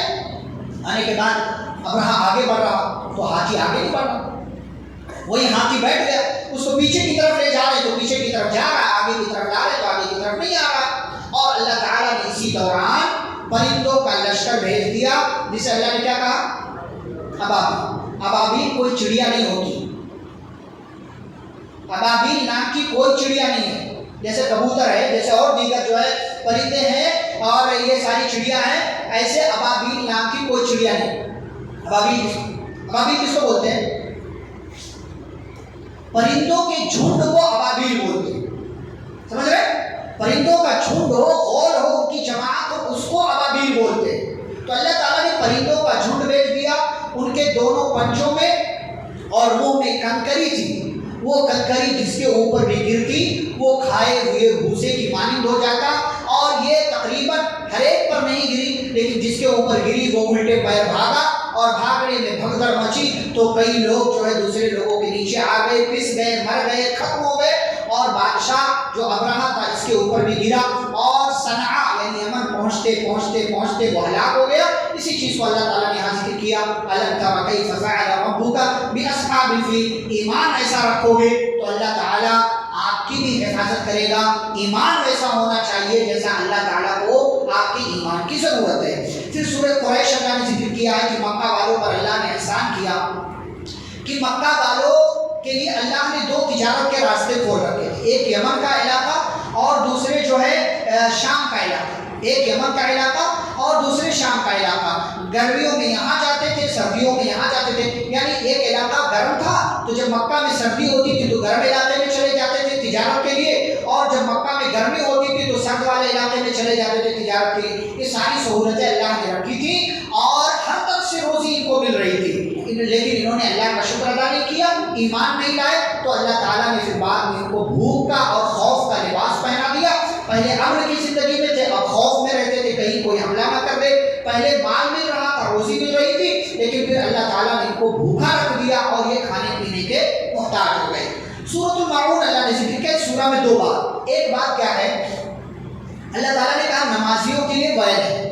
آنے کے بعد ابراہ آگے بڑھ رہا تو ہاتھی آگے نہیں بڑھ رہا، وہی ہاتھی بیٹھ گیا، اس کو پیچھے کی طرف لے جا رہے تو پیچھے کی طرف جا رہا ہے، آگے کی طرف لا رہے تو آگے کی طرف نہیں آ رہا۔ اور اللہ تعالیٰ نے اسی دوران پرندوں کا لشکر بھیج دیا، جسے اللہ نے کیا کہا؟ ابابیل۔ ابابیل کوئی چڑیا نہیں ہوتی، ابابیل نام کی کوئی چڑیا نہیں ہے، جیسے کبوتر ہے، جیسے اور دیگر جو ہے پرندے ہیں اور یہ ساری چڑیا ہیں، ایسے ابابیل نام کی کوئی چڑیا نہیں۔ ابابیل کس کو بولتے ہیں؟ پرندوں کے جھنڈ کو ابابیل بولتے ہیں، سمجھ رہے؟ پرندوں کا جھنڈ ہو، غول ہو، ان کی جماعت ہو، اس کو ابابیل بولتے ہیں۔ تو اللہ تعالیٰ نے پرندوں کا جھنڈ بھیج دیا، ان کے دونوں پنجوں میں اور منہ میں کنکری تھی، وہ کنکری جس کے اوپر بھی گرتی وہ کھائے ہوئے بھوسے کی مانند ہو جاتا، اور یہ تقریباً ہر ایک پر نہیں گری، لیکن جس کے اوپر گری وہ الٹے پیر بھاگا، اور بھاگنے میں بھگدڑ مچی تو کئی لوگ جو ہے دوسرے لوگوں کے نیچے آ گئے، پس گئے، مر گئے، ختم ہو گئے، اور بادشاہ جو ابرہہ تھا اس کے اوپر بھی گرا، اور صنعاء یعنی یمن پہنچتے وہ ہلاک ہو گیا۔ اسی چیز کو اللہ تعالیٰ نے یہاں ذکر کیا، أَلَمْ تَرَ كَيْفَ فَعَلَ رَبُّكَ بِأَصْحَابِ الْفِيلِ۔ ایمان ایسا رکھو گے تو اللہ تعالیٰ آپ کی بھی حفاظت کرے گا۔ ایمان ویسا ہونا چاہیے جیسا اللہ تعالیٰ کو آپ کے ایمان کی ضرورت ہے۔ پھر سورہ قریش اللہ نے ذکر کیا ہے کہ مکہ والوں پر اللہ نے احسان کیا کہ مکہ والوں کے لیے اللہ نے دو تجارت کے راستے کھول رکھے تھے، ایک یمن کا علاقہ اور دوسرے جو ہے شام کا علاقہ، ایک یمن کا علاقہ اور دوسرے شام کا علاقہ۔ گرمیوں میں یہاں جاتے تھے، سردیوں میں یہاں جاتے تھے، یعنی ایک علاقہ گرم تھا تو جب مکہ میں سردی ہوتی تھی تو گرم علاقے میں چلے جاتے تھے تجارت کے لیے، اور جب مکہ میں گرمی ہوتی تھی تو سرد والے علاقے میں چلے جاتے تھے تجارت کے لیے۔ یہ ساری سہولتیں اللہ نے رکھی تھی اور ہر طرف سے روزی ان کو مل رہی تھی، لیکن انہوں نے اللہ کا شکر ادا نہیں کیا، ایمان نہیں لائے، تو اللہ تعالیٰ نے پھر بعد میں ان کو بھوک کا اور خوف کا لباس پہنا دیا۔ پہلے امن کی زندگی میں تھے، اب خوف میں رہتے تھے کہیں کوئی حملہ نہ کر دے۔ پہلے مال مل رہا تھا، روزی مل رہی تھی، لیکن پھر اللہ تعالیٰ نے ان کو بھوکا رکھ دیا اور یہ کھانے پینے کے محتاج ہو گئے۔ سورۃ الماعون اللہ نے ذکر کیا، سورہ میں دو بات۔ ایک بات کیا ہے؟ اللہ تعالیٰ نے کہا نمازیوں کے لیے وعید ہے۔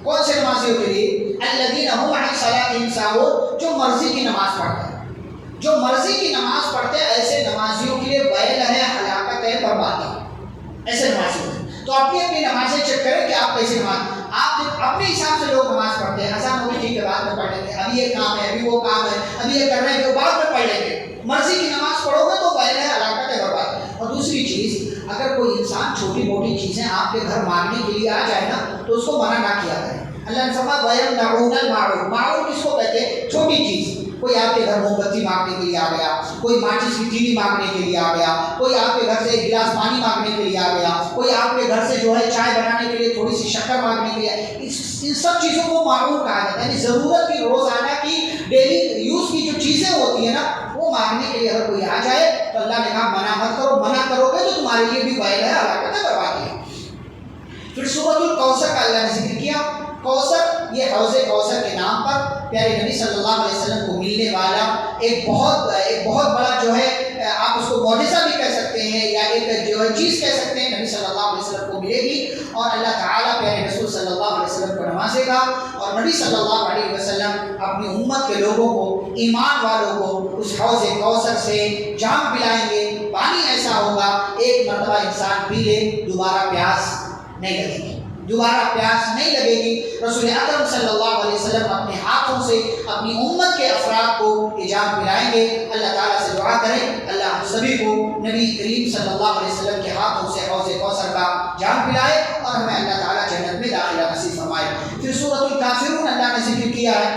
کون سے نمازیوں کے لیے؟ الذین هم عن صلاتهم ساہون، جو مرضی کی نماز پڑھتے ہیں، جو مرضی کی نماز پڑھتے ہیں، ایسے نمازیوں کے لیے وعید ہے، ہلاکت ہے، بربادی ہے، ایسے نمازیوں کے۔ تو اپنی اپنی نمازیں چیک کریں کہ آپ کیسے نماز، آپ اپنے حساب سے لوگ نماز پڑھتے ہیں، اذان ہوگی ٹھیک ہے بعد میں پڑھ لیں گے، ابھی یہ کام ہے، ابھی وہ کام ہے، ابھی یہ کر رہے ہیں، بعد میں پڑھ لیں گے۔ مرضی کی نماز پڑھو گے تو وعید ہے، ہلاکت ہے، برباد ہے۔ اور دوسری چیز، اگر کوئی انسان چھوٹی موٹی چیزیں آپ کے گھر مانگنے کے لیے آ جائے نا تو اس کو منع نہ کیا کرے۔ اللہ نے فرمایا وَيَمْنَعُونَ الْمَعْرُوفَ، معروف کس کو کہتے ہیں؟ چھوٹی چیز۔ کوئی آپ کے گھر موم بتی مانگنے کے لیے آ گیا، کوئی ماچس کی تیلی مانگنے کے لیے آ گیا، کوئی آپ کے گھر سے ایک گلاس پانی مانگنے کے لیے آ گیا، کوئی آپ کے گھر سے جو ہے چائے بنانے کے لیے تھوڑی سی شکر مانگنے کے لیے، ان سب چیزوں کو معروف کہا جاتا ہے۔ یعنی ضرورت کی، روزانہ کی، ڈیلی یوز کی جو چیزیں ہوتی ہیں نا وہ مانگنے کے لیے اگر کوئی آ جائے تو اللہ نے کہا منع مت کرو، منع کرو گے تو تمہارے لیے بھی وعید ہے، ہلاکت ہے، بربادی ہے۔ پھر سورۃ الکوثر کا اللہ نے ذکر کیا۔ کوثر یہ حوض کوثر کے نام پر پیارے نبی صلی اللہ علیہ وسلم کو ملنے والا ایک بہت بڑا جو ہے آپ اس کو معجزہ بھی کہہ سکتے ہیں یا ایک جو ہے چیز کہہ سکتے ہیں، نبی صلی اللہ علیہ وسلم کو ملے گی اور اللہ تعالیٰ پیارے رسول صلی اللہ علیہ وسلم کو نوازے گا، اور نبی صلی اللہ علیہ وسلم اپنی امت کے لوگوں کو، ایمان والوں کو اس حوض کوثر سے جام پلائیں گے۔ پانی ایسا ہوگا ایک مرتبہ انسان پی لے دوبارہ پیاس نہیں لگے گی، دوبارہ پیاس نہیں لگے گی۔ رسول اکرم صلی اللہ علیہ وسلم اپنے ہاتھوں سے اپنی امت کے افراد کو یہ جام پلائیں گے۔ اللہ تعالیٰ سے دعا کریں اللہ ہم سبھی کو نبی کریم صلی اللہ علیہ وسلم کے ہاتھوں سے حوض کوثر کا جام پلائے اور ہمیں اللہ تعالیٰ جنت میں داخلہ نصیب فرمائے۔ پھر سورۃ الکافرون اللہ نے ذکر کیا ہے۔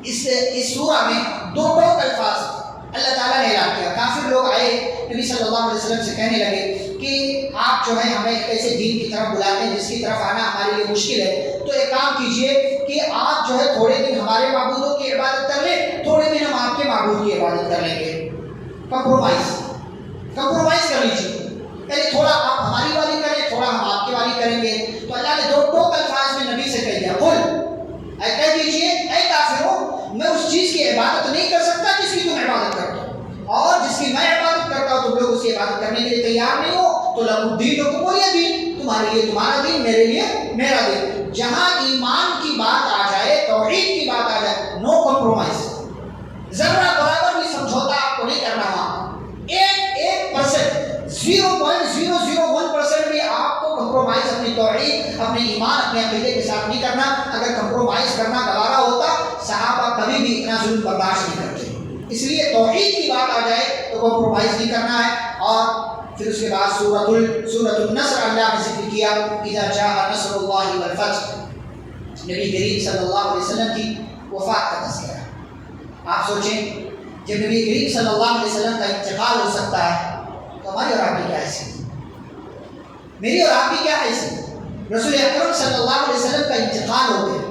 اس سورہ میں دو ٹوک الفاظ اللہ تعالیٰ نے اعلان کیا۔ کافر لوگ آئے نبی صلی اللہ علیہ وسلم سے کہنے لگے کہ کہ آپ جو ہے ہمیں ایسے دین کی طرف بلاتے ہیں جس کی طرف آنا ہمارے لیے مشکل ہے، تو ایک کام کیجئے کہ آپ جو ہے تھوڑے دن ہمارے معبودوں کی عبادت کر لیں، تھوڑے دن ہم آپ کے معبود کی عبادت کر لیں گے۔ کمپرومائز کر لیجیے، پہلے تھوڑا آپ ہماری والی کریں، تھوڑا ہم آپ کی والی کریں گے۔ تو اللہ نے دو ٹوک الفاظ میں نبی سے کہہ دیا، قل، کہہ دیجیے اے کافروں، میں اس چیز کی عبادت نہیں کر سکتا جس کی تم عبادت کرتے ہو، اور جس کی میں عبادت کرتا ہوں تم لوگ اس کی عبادت کرنے کے لیے تیار نہیں ہو، تو لکم دینکم ولی دین، تمہارے لیے تمہارا دین، میرے لیے میرا دین۔ جہاں ایمان کی بات آ جائے، توحید کی بات آ جائے، نو کمپرومائز، ذرا برابر بھی سمجھوتا آپ کو نہیں کرنا وہاں۔ 0.001% بھی آپ کو کمپرومائز اپنی توحید، اپنے ایمان، اپنے عقیدے کے ساتھ نہیں کرنا۔ اگر کمپرومائز کرنا گوارا ہوتا، صحابہ کبھی بھی اتنا ظلم برداشت نہیں کرتے۔ اس لیے توحید کی بات آ جائے تو کمپرومائز نہیں کرنا ہے۔ اور پھر اس کے بعد سورۃ النصر اللہ نے ذکر کیا، اذا جاء نصر اللہ والفتح، نبی کریم صلی اللہ علیہ وسلم کی وفات کا تذکرہ۔ آپ سوچیں جب نبی کریم صلی اللہ علیہ وسلم کا انتقال ہو سکتا ہے تو ہماری اور آپ کی کیا حیثیت، میری اور آپ کی کیا حیثیت؟ رسول اکرم صلی اللہ علیہ وسلم کا انتقال ہو گیا،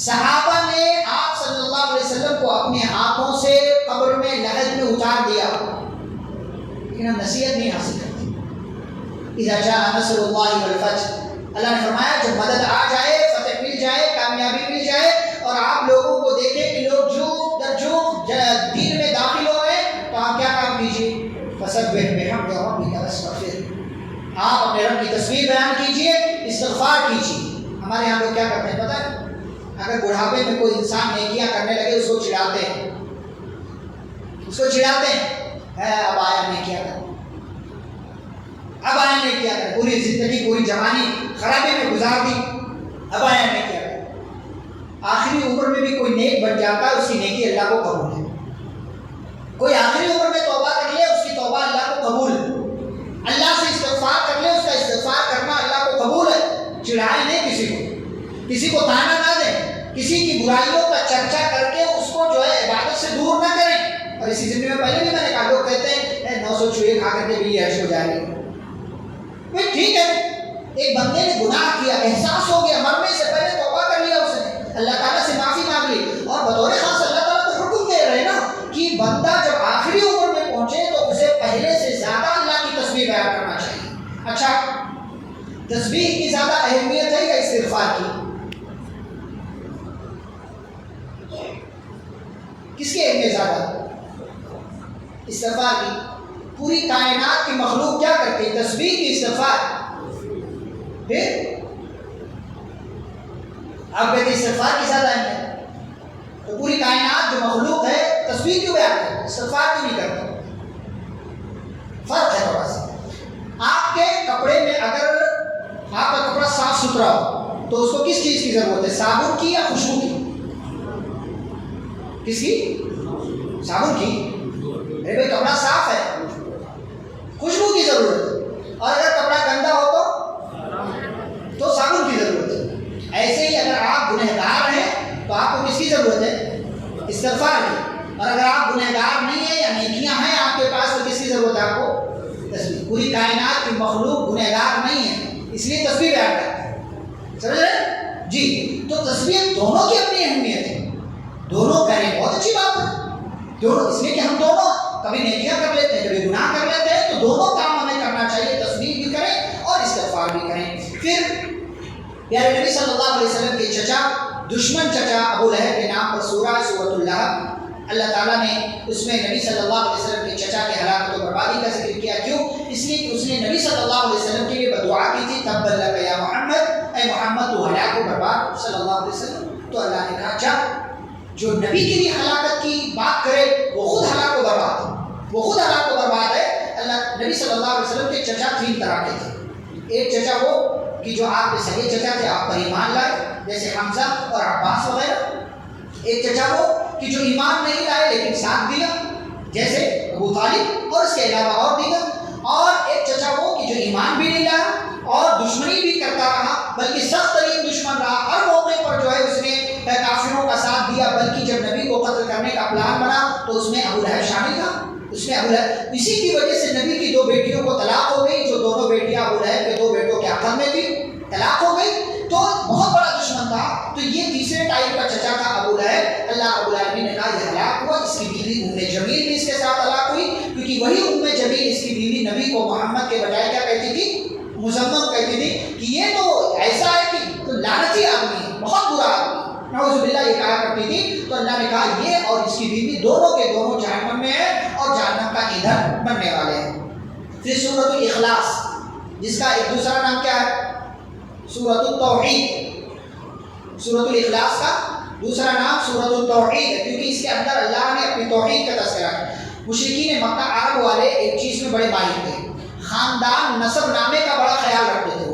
صحابہ نے آپ صلی اللہ علیہ وسلم کو اپنے ہاتھوں سے قبر میں لحد میں اتار دیا، لیکن ہم نصیحت نہیں حاصل کرتے۔ اذا جاء نصر اللہ والفتح، اللہ نے فرمایا جب مدد آ جائے، فتح مل جائے، کامیابی مل جائے، اور آپ لوگوں کو دیکھیں کہ لوگ جو دین میں داخل ہو رہے ہیں، تو آپ کیا کام کیجیے؟ فسبح بحمد ربک واستغفر، آپ اپنے رب کی تسبیح بیان کیجیے، استغفار کیجیے۔ ہمارے یہاں لوگ کیا کرتے ہیں پتہ ہے؟ اگر بڑھاپے میں کوئی انسان نیکیاں کرنے لگے اس کو چڑھاتے ہیں، اب آیا نیکیاں کر، اب آیا نیکیاں کر، پوری زندگی پوری جوانی خرابی میں گزار دی، اب آیا نیکیاں کر۔ آخری عمر میں بھی کوئی نیک بن جاتا ہے، اس کی نیکی اللہ کو قبول ہے۔ کوئی آخری عمر میں توبہ کر لے، اس کی توبہ اللہ کو قبول ہے۔ اللہ سے استغفار کر لے، اس کا استغفار کرنا اللہ کو قبول ہے۔ چڑھائے نہیں کسی کو تانا نہ دیں، کسی کی برائیوں کا چرچا کر کے اس کو جو ہے عبادت سے دور نہ کریں۔ اور اسی زمین میں پہلے بھی میں نے کہا، لوگ کہتے ہیں 900 چوہے کھا کر کے بھی عرش ہو جائے گی۔ بھائی ٹھیک ہے، ایک بندے نے گناہ کیا، احساس ہو گیا، مرنے سے پہلے توبہ کر لیا اس نے، اللہ تعالیٰ سے معافی مانگ لی، اور بطور خاص اللہ تعالیٰ کو حکم دے رہے نا کہ بندہ جب آخری عمر میں پہنچے تو اسے پہلے سے زیادہ اللہ کی تسبیح بیان کرنا چاہیے۔ اچھا، تسبیح کی زیادہ اہمیت ہے یا استغفار کی؟ کس کی اہمیت زیادہ؟ استغفار کی۔ پوری کائنات کی مخلوق کیا کرتی ہے؟ تسبیح کی، استغفار۔ پھر آپ کہتے ہیں استغفار کی زیادہ اہمیت، تو پوری کائنات جو مخلوق ہے تسبیح کیوں بیان کرتی ہے، استغفار کیوں نہیں کرتی؟ فرق ہے تھوڑا سا۔ آپ کے کپڑے میں اگر آپ کا کپڑا صاف ستھرا ہو تو اس کو کس چیز کی ضرورت ہے، صابن کی یا خوشبو کی؟ کس کی؟ صابن کی۔ ارے بھائی کپڑا صاف ہے، خوشبو کی ضرورت ہے، اور اگر کپڑا گندا ہو تو صابن کی ضرورت ہے۔ ایسے ہی اگر آپ گنہگار ہیں تو آپ کو کس کی ضرورت ہے؟ استغفار کی۔ اور اگر آپ گنہگار نہیں ہیں یا نیکیاں ہیں آپ کے پاس تو کس کی ضرورت ہے آپ کو؟ تسبیح۔ پوری کائنات کی مخلوق گنہگار نہیں ہے، اس لیے تسبیح بیان کرتے ہیں، سمجھ رہے جی؟ تو تسبیح دونوں کی اپنی اہمیت ہے، دونوں کریں بہت اچھی بات ہے، دونوں، اس لیے کہ ہم دونوں کبھی نیکیاں کر لیتے ہیں، کبھی گناہ کر لیتے ہیں، تو دونوں کام ہمیں کرنا چاہیے، تسبیح بھی کریں اور استغفار بھی کریں۔ پھر پیارے نبی صلی اللہ علیہ وسلم کے چچا، دشمن چچا ابو لہب کے نام پر سورۃ اللہب، اللہ تعالیٰ نے اس میں نبی صلی اللہ علیہ وسلم کے چچا کے ہلاکت و بربادی کا ذکر کیا۔ کیوں؟ اس لیے کہ اس نے نبی صلی اللہ علیہ وسلم کے لیے بدعا کی تھی، تبا لک یا محمد، اے محمد تو ہلاک و برباد صلی اللہ علیہ وسلم۔ تو اللہ نے کہا جب جو نبی کے لیے ہلاکت کی بات کرے وہ خود ہلاک و برباد ہے، وہ خود ہلاک و برباد ہے۔ اللہ نبی صلی اللہ علیہ وسلم کے چچا 3 طرح کے تھے۔ ایک چچا وہ کہ جو آپ کے صحیح چچا تھے، آپ پر ایمان لائے، جیسے حمزہ اور عباس وغیرہ۔ ایک چچا وہ کہ جو ایمان نہیں لائے لیکن ساتھ دیا، جیسے ابو طالب اور اس کے علاوہ اور دیگر۔ اور ایک چچا وہ کہ جو ایمان بھی نہیں لایا اور دشمنی بھی کرتا رہا، بلکہ سخت ترین دشمن رہا، ہر موقع پر جو ہے اس نے کافروں کا ساتھ دیا، بلکہ جب نبی کو قتل کرنے کا پلان بنا تو اس میں ابو لہب شامل تھا، اس میں ابو لہب، اسی کی وجہ سے نبی کی 2 بیٹیوں کو طلاق ہو گئی، جو دونوں بیٹیاں ابو لہب کے 2 بیٹوں کے عقد میں تھی، طلاق ہو گئی، تو بہت بڑا دشمن تھا۔ تو یہ تیسرے ٹائپ کا چچا تھا ابو لہب، اللہ رب العالمین نے کہا یہ ہلاک ہوا۔ اس کی بیوی ام جمیل بھی اس کے ساتھ ہلاک ہوئی، کیونکہ وہی ام جمیل اس کی بیوی نبی کو محمد کے بجائے کیا کہتی تھی؟ مذمم کہتی تھی کہ یہ تو ایسا ہے کہ لعنتی آدمی ہے، بہت برا آدمی، نعوذ باللہ، یہ کہا کرتی تھی۔ تو اللہ نے کہا یہ اور اس کی بیوی دونوں کے دونوں جہنم میں ہیں اور جہنم کا ایندھن بننے والے ہیں۔ پھر سورۃ الاخلاص، جس کا ایک دوسرا نام کیا ہے؟ سورۃ التوحید۔ سورۃ الاخلاص کا دوسرا نام سورۃ التوحید ہے، کیونکہ اس کے اندر اللہ نے اپنی توحید کا تذکرہ کیا۔ مشرکین مکہ عرب والے ایک چیز میں بڑے ماہر تھے، خاندان نسب نامے کا بڑا خیال رکھتے تھے۔ وہ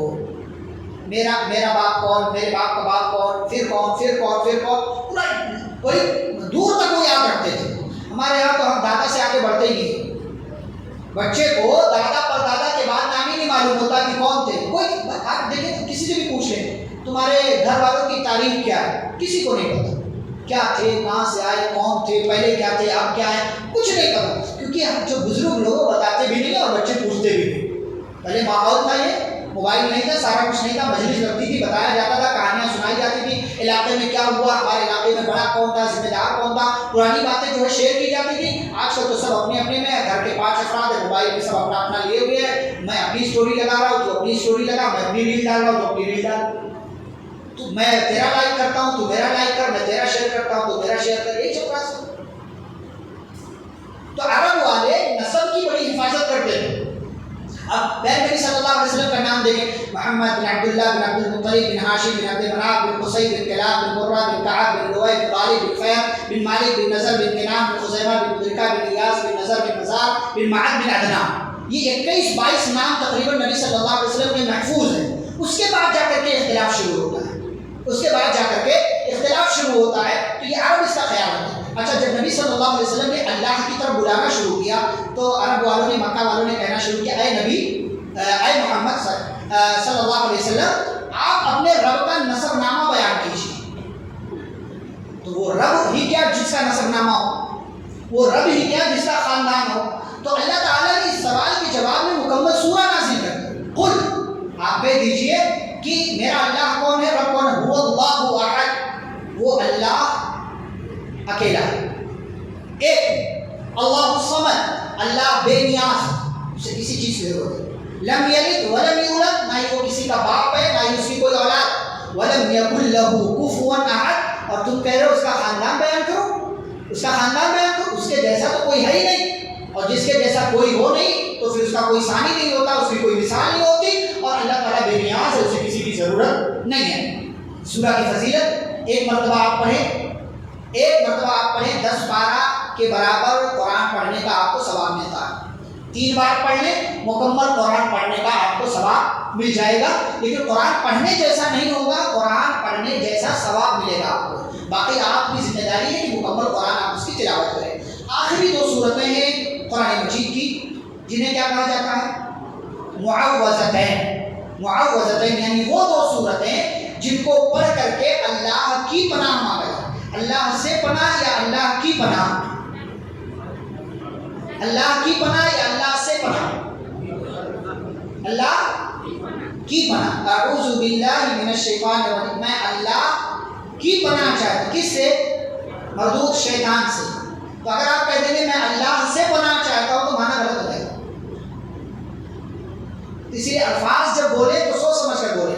میرا باپ کون، میرے باپ کا باپ کون، پھر کون، پھر کون، پھر کون، پورا بڑی دور تک وہ یاد رکھتے تھے۔ ہمارے یہاں تو ہم دادا سے آگے بڑھتے ہی نہیں، بچے کو دادا پر دادا کے بعد نام ہی نہیں معلوم ہوتا کہ کون تھے۔ کوئی آپ دیکھیں کسی سے بھی پوچھ لیں تمہارے گھر والوں کی تاریخ کیا ہے، کسی کو نہیں پتا کیا تھے، کہاں سے آئے، کون تھے، پہلے کیا تھے، اب کیا ہے، کچھ نہیں پتا، کیونکہ ہم جو بزرگ لوگ بتاتے بھی نہیں اور بچے پوچھتے بھی نہیں۔ پہلے ماحول تھا، یہ موبائل نہیں تھا، سارا کچھ نہیں تھا، مجلس لگتی تھی، بتایا جاتا تھا، کہانیاں سنائی جاتی تھی، علاقے میں کیا ہوا، ہمارے علاقے میں بڑا کون تھا، ذمہ دار کون تھا، پرانی باتیں جو ہے شیئر کی جاتی تھی۔ آج کل تو سب اپنے اپنے میں، گھر کے 5 افراد ہیں، موبائل میں سب اپنا اپنا لیے ہوئے ہیں، میں اپنی اسٹوری لگا رہا ہوں تو اپنی اسٹوری لگا، میں اپنی ریل ڈال رہا ہوں تو اپنی ریل ڈال، تو میں تیرا لائک کرتا ہوں تو میرا لائک کر، میں تیرا شیئر کرتا ہوں تو میرا شیئر کر، یہی چل رہا ہے۔ تو عرب والے نسب کی بڑی حفاظت کرتے تھے۔ اب نبی صلی اللہ علیہ وسلم کا نام دیکھیں، محمد بن عبداللہ بن عبد المطلب بن ہاشم بن عبد مناف بن قصی بن کلاب بن مرہ بن کعب بن لؤی بن غالب بن فہر بن مالک بن نضر بن کنان بن خزیمہ بن مدرکہ بن الیاس بن نضر بن مزار بن معد بن عدنان، یہ 21-22 نام تقریباً نبی صلی اللہ علیہ وسلم کے محفوظ ہیں۔ اس کے بعد جا کر کے اختلاف شروع ہوتا ہے، اس کے بعد جا کر کے اختلاف شروع ہوتا ہے، تو یہ عرب اس کا خیال رکھتے ہیں۔ اچھا، جب نبی صلی اللہ علیہ وسلم نے اللہ کی طرف بلانا شروع کیا تو عرب والوں نے، مکہ والوں نے کہنا شروع کیا، اے نبی، اے محمد صلی اللہ علیہ وسلم، آپ اپنے رب کا نسب نامہ بیان کیجیے۔ تو وہ رب ہی کیا جس کا نسب نامہ ہو، وہ رب ہی کیا جس کا خاندان ہو۔ تو اللہ تعالیٰ نے اس سوال کے جواب میں مکمل سورہ نازل کر دی، قل، آپ کہہ دیجیے کہ میرا اللہ کون ہے، رب کون ہے، هو اللہ احد، وہ اللہ اکیلا ہے، ایک، اللہ الصمد، اللہ بے نیاز، اسے کسی چیز کی ضرورت ہے، لم یلد ولم یولد، نہ ہی وہ کسی کا باپ ہے، نہ ہی اس کی کوئی اولاد، ولم یکن لہ کفوا احد، اور تم کہہ رہے ہو اس کا خاندان بیان کرو، اس کا خاندان بیان کرو، اس کے جیسا تو کوئی ہے ہی نہیں، اور جس کے جیسا کوئی ہو نہیں تو پھر اس کا کوئی ثانی نہیں ہوتا، اس کی کوئی مثال نہیں ہوتی، اور اللہ تعالیٰ بے نیاز ہے، اسے کسی کی ضرورت نہیں ہے۔ سورہ کی فضیلت، ایک مرتبہ آپ پڑھیں، 10-12 کے برابر قرآن پڑھنے کا آپ کو ثواب ملتا ہے۔ 3 بار پڑھ لیں، مکمل قرآن پڑھنے کا آپ کو ثواب مل جائے گا، لیکن قرآن پڑھنے جیسا نہیں ہوگا، قرآن پڑھنے جیسا ثواب ملے گا آپ کو۔ باقی آپ کی ذمہ داری ہے کہ مکمل قرآن آپ اس کی تلاوت کریں۔ آخری 2 صورتیں ہیں قرآن مجید کی، جنہیں کیا کہا جاتا ہے، معوذتین، یعنی وہ 2 صورتیں جن کو پڑھ کر کے اللہ کی پناہ مانگا جائے، اللہ سے پناہ یا اللہ کی پناہ، اللہ کی پناہ یا اللہ سے پناہ، اللہ کی پناہ، اعوذ باللہ من الشیطان الرجیم، میں اللہ کی پناہ چاہتا ہوں، کس سے، مردود شیطان سے۔ تو اگر آپ کہہ دیں گے میں اللہ سے پناہ چاہتا ہوں تو معنی غلط ہو جائے گا، اس لیے الفاظ جب بولے تو سوچ سمجھ کر بولے،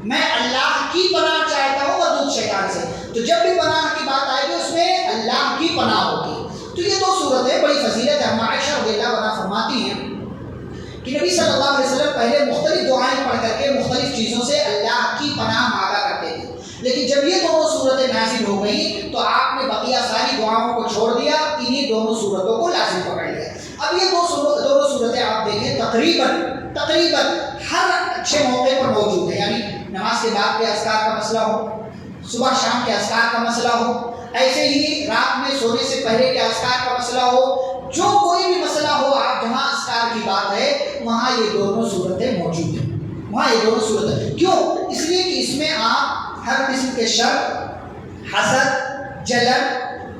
میں اللہ کی پناہ چاہتا ہوں مردود شیطان سے، تو جب بھی پناہ کی بات آئے گی اس میں اللہ کی پناہ ہوگی۔ تو یہ 2 صورتیں بڑی فضیلت ہے۔ عائشہ رضی اللہ عنہا فرماتی ہیں کہ نبی صلی اللہ علیہ وسلم پہلے مختلف دعائیں پڑھ کر کے مختلف چیزوں سے اللہ کی پناہ مانگا کرتے تھے، لیکن جب یہ 2 صورتیں نازل ہو گئیں تو آپ نے بقیہ ساری دعاؤں کو چھوڑ دیا، انہی 2 صورتوں کو لازم پکڑ لیا۔ اب یہ دونوں صورتیں آپ دیکھیں تقریباً ہر اچھے موقع پر موجود ہے، یعنی نماز کے بعد کے اذکار کا مسئلہ ہو، صبح شام کے اذکار کا مسئلہ ہو، ایسے ہی رات میں سونے سے پہلے کے اذکار کا مسئلہ ہو، جو کوئی بھی مسئلہ ہو، آپ جہاں اذکار کی بات ہے وہاں یہ 2 صورتیں موجود ہیں، وہاں یہ 2 صورتیں، کیوں؟ اس لیے کہ اس میں آپ ہر قسم کے شر، حسد، جلن،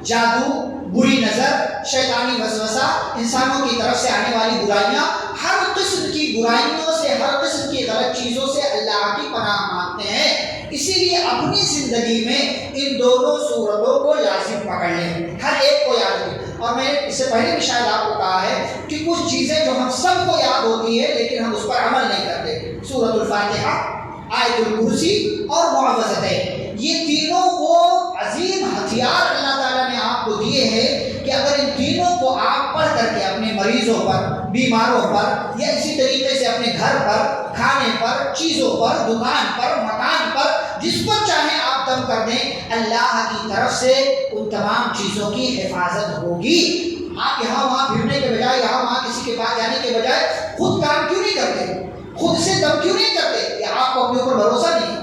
جادو، بری نظر، شیطانی وسوسہ، انسانوں کی طرف سے آنے والی برائیاں، ہر قسم کی برائیوں سے، ہر قسم کی غلط چیزوں سے اللہ کی پناہ مانگتے ہیں۔ اسی لیے اپنی زندگی میں ان دونوں صورتوں کو لازم پکڑ لیں، ہر ایک کو یاد رکھیں۔ اور میں نے اس سے پہلے بھی شاید آپ کو کہا ہے کہ کچھ چیزیں جو ہم سب کو یاد ہوتی ہے لیکن ہم اس پر عمل نہیں کرتے، سورۃ الفاتحہ، آیت الکرسی اور معوذتین، یہ تینوں وہ عظیم ہتھیار اللہ تعالیٰ نے آپ کو دیے ہیں کہ اگر ان تینوں کو آپ پڑھ کر کے اپنے مریضوں پر، بیماروں پر، یا اسی طریقے سے اپنے گھر پر، کھانے پر، چیزوں پر، دکان پر، مکان پر، جس پر چاہیں آپ دم کر دیں، اللہ کی طرف سے ان تمام چیزوں کی حفاظت ہوگی۔ آپ یہاں وہاں پھرنے کے بجائے، یہاں وہاں کسی کے پاس جانے کے بجائے خود کام کیوں نہیں کرتے؟ خود سے دم کیوں نہیں کرتے؟ یا آپ کو اپنے اوپر بھروسہ نہیں؟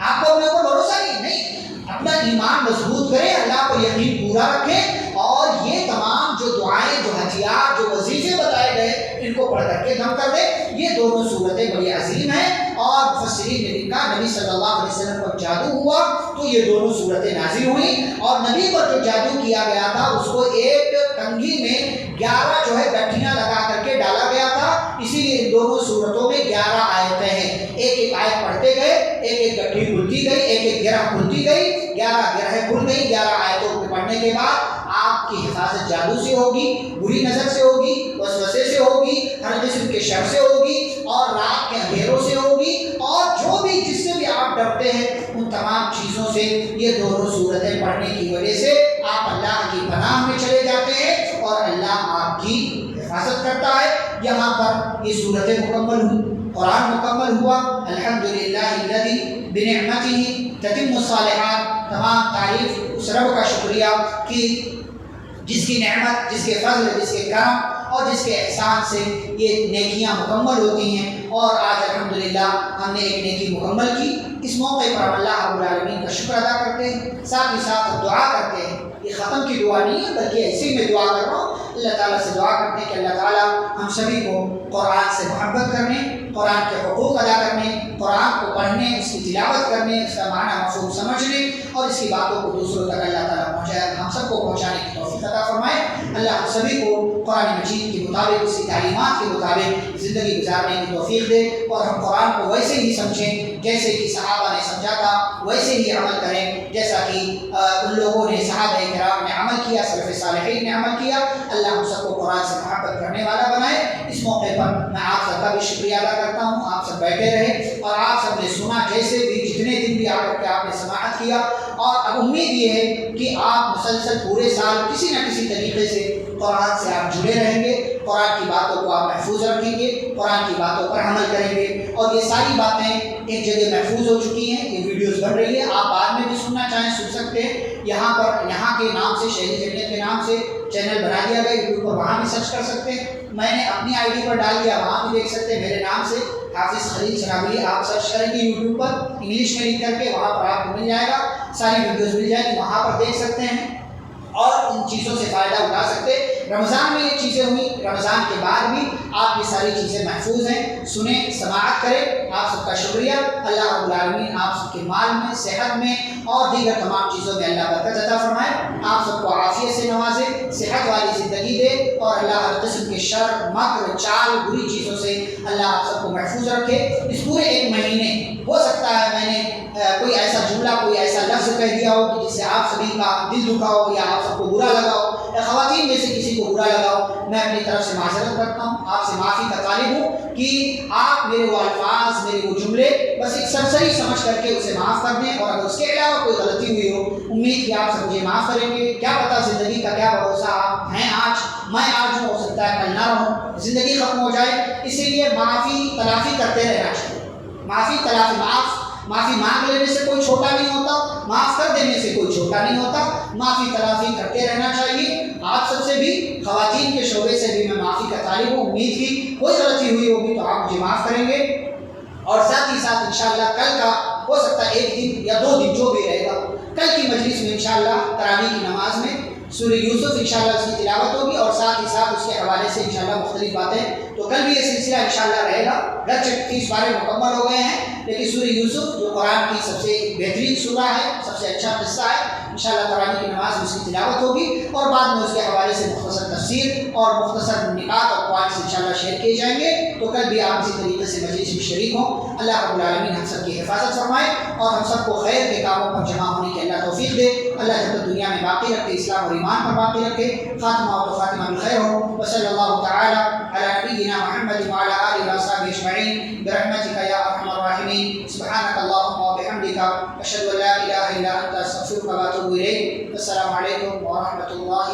آپ کو اپنے اوپر بھروسہ نہیں؟ اپنا ایمان مضبوط کریں، اللہ پر یقین پورا رکھیں، اور یہ تمام جو دعائیں، جو ہتھیار، جو وظیفے بتائے گئے، ان کو پڑھ کر کے دم کر دیں۔ یہ دونوں صورتیں بڑی عظیم ہیں، اور مفسرین نے لکھا نبی صلی اللہ علیہ وسلم پر جادو ہوا تو یہ دونوں صورتیں نازل ہوئیں، اور نبی پر جو جادو کیا گیا تھا اس کو ایک کنگھی میں 11 جو ہے گٹھیاں لگا کر کے ڈالا گیا تھا، اسی لیے ان دونوں صورتوں میں 11 آیتیں ہیں۔ ایک ایک آیت پڑھتے گئے، ایک ایک گٹھی کھلتی گئی، ایک ایک گرہ کھلتی گئی، 11 گرہیں کھل گئی۔ 11 آیتوں کو پڑھنے کے بعد آپ کی حفاظت جادو سے ہوگی، بری نظر سے ہوگی، وسوسے سے ہوگی، ہر قسم کے شر سے ہوگی، اور رات کے اندھیروں سے ہوگی، اور جو بھی جس سے بھی آپ ڈرتے ہیں ان تمام چیزوں سے یہ دونوں صورتیں پڑھنے کی وجہ سے آپ اللہ کی پناہ میں چلے جاتے ہیں، اور اللہ آپ کی حفاظت کرتا ہے۔ یہاں پر یہ صورتیں مکمل ہوئی، قرآن مکمل ہوا۔ الحمدللہ الذی بنعمتہ تتم الصالحات، تمام تعریف اس رب کا شکریہ کہ جس کی نعمت، جس کے فضل، جس کے کرم اور جس کے احسان سے یہ نیکیاں مکمل ہوتی ہیں، اور آج الحمدللہ ہم نے ایک نیکی مکمل کی۔ اس موقع پر ہم اللہ رب العالمین کا شکر ادا کرتے ہیں، ساتھ ہی ساتھ دعا کرتے ہیں۔ یہ ختم کی دعا نہیں ہے بلکہ ایسی میں دعا کر رہا ہوں، اللہ تعالیٰ سے دعا کرتے ہیں کہ اللہ تعالیٰ ہم سبھی کو قرآن سے محبت کرنے، قرآن کے حقوق ادا کرنے، قرآن کو پڑھنے، اس کی تلاوت کرنے، اس کا معنی مفہوم سمجھنے، اور اس کی باتوں کو دوسروں تک اللہ تعالیٰ پہنچائے، ہم سب کو پہنچانے کی توفیق عطا فرمائے۔ اللہ ہم سبھی کو قرآن مجید کے مطابق، اس کی تعلیمات کے مطابق زندگی گزارنے کی توفیق دے، اور ہم قرآن کو ویسے ہی سمجھیں جیسے کہ صحابہ نے سمجھا تھا، ویسے ہی عمل کریں جیسا کہ ان لوگوں نے، صحابہ کرام نے عمل کیا، سلف صالحین نے عمل کیا۔ اللہ ہم سب کو قرآن سے محبت کرنے والا بنائے۔ اس موقع پر میں آپ سب کا بھی شکریہ ادا کرتا ہوں، آپ سب بیٹھے رہے اور آپ سب نے سنا، جیسے بھی جتنے دن بھی آ کر کے آپ نے سماعت کیا، اور اب امید یہ ہے کہ آپ مسلسل پورے سال کسی نہ کسی طریقے سے قرآن سے آپ جڑے رہیں گے، قرآن کی باتوں کو آپ محفوظ رکھیں گے، قرآن کی باتوں پر عمل کریں گے، اور یہ ساری باتیں ایک جگہ محفوظ ہو چکی ہیں، یہ ویڈیوز بن رہی ہے، آپ بعد میں بھی سننا چاہیں سن سکتے ہیں۔ یہاں پر، یہاں کے نام سے، شہری جمعیت کے نام سے چینل بنا دیا گیا، یوٹیوب پر، وہاں بھی سرچ کر سکتے ہیں۔ میں نے اپنی آئی ڈی پر ڈال دیا، وہاں بھی دیکھ سکتے ہیں، میرے نام سے حافظ خلیل سنابلی آپ سرچ کریں گے یوٹیوب پر، انگلش میں لکھ کر کے، وہاں پر آپ کو مل جائے گا، ساری ویڈیوز مل جائے گی، وہاں پر دیکھ سکتے ہیں اور ان چیزوں سے فائدہ اٹھا سکتے ہیں۔ رمضان میں یہ چیزیں ہوئی، رمضان کے بعد بھی آپ یہ ساری چیزیں محفوظ ہیں، سنیں، سماعت کریں۔ آپ سب کا شکریہ۔ اللہ رب العالمین آپ سب کے مال میں، صحت میں اور دیگر تمام چیزوں میں اللہ برکت عطا فرمائے، آپ سب کو عافیت سے نوازے، صحت والی زندگی دے، اور اللہ ہر قسم کے شر، مکر، چال، بری چیزوں سے اللہ آپ سب کو محفوظ رکھے۔ اس پورے ایک مہینے ہو سکتا ہے میں نے کوئی ایسا جملہ، کوئی ایسا لفظ کہہ دیا ہو کہ جس سے آپ سبھی کا دل دکھا ہو، یا آپ سب کو برا لگا ہو، یا خواتین میں سے کسی کو برا لگا ہو، میں اپنی طرف سے معذرت کرتا ہوں، آپ سے معافی کا طالب ہوں کہ آپ میرے وہ الفاظ، میرے وہ جملے بس ایک سرسری سمجھ کر کے اسے معاف کر دیں، اور اگر اس کے علاوہ کوئی غلطی ہوئی ہو، امید کہ آپ سب مجھے معاف کریں گے۔ کیا پتہ زندگی کا کیا بھروسہ، آپ ہیں آج، میں آج ہوں، ہو سکتا ہے کل نہ رہوں، زندگی ختم ہو جائے، اسی لیے معافی تلافی کرتے رہنا چاہیے۔ معافی تلافی، معافی مانگ لینے سے کوئی چھوٹا نہیں ہوتا، معاف کر دینے سے کوئی چھوٹا نہیں ہوتا، معافی تلافی کرتے رہنا چاہیے۔ آپ سب سے بھی، خواتین کے شعبے سے بھی میں معافی کا طالب ہوں، امید کی کوئی غلطی ہوئی ہوگی تو آپ مجھے معاف کریں گے، اور ساتھ ہی ساتھ انشاءاللہ کل کا ہو سکتا ہے 1 دن یا 2 دن جو بھی رہے گا، کل کی مجلس میں انشاءاللہ تراویح کی نماز میں سورہ یوسف انشاءاللہ اس کی تلاوت ہوگی، اور ساتھ ہی ساتھ اس کے حوالے سے انشاءاللہ مختلف باتیں تو کل بھی یہ سلسلہ انشاءاللہ رہے گا. گرچہ 30 پارے مکمل ہو گئے ہیں لیکن سورہ یوسف جو قرآن کی سب سے بہترین سورہ ہے، سب سے اچھا قصہ ہے، انشاءاللہ تراویح کی نماز میں اس کی تلاوت ہوگی اور بعد میں اس کے حوالے سے مختصر تفسیر اور مختصر نکات اور پوائنٹس انشاءاللہ شیئر کیے جائیں گے. تو کل بھی آپ اسی طریقے سے مجلس میں شریک ہوں. اللہ رب العالمین ہم سب کی حفاظت فرمائے اور ہم سب کو خیر کے کاموں پر جمع ہونے کی اللہ توفیق دے. اللہ جب تک دنیا میں باقی رکھے، اسلام اور ایمان پر باقی رکھے. خاتمہ اور خاتمہ بالخیر ہو. وصلی اللہ تعالی علی نبینا محمد وعلی آلہ وصحبہ اجمعین برحمتک یا ارحم الراحمین. سبحانک اللہم وبحمدک، اشہد ان لا الہ الا انت، استغفرک واتوب الیک. السلام علیکم ورحمۃ اللہ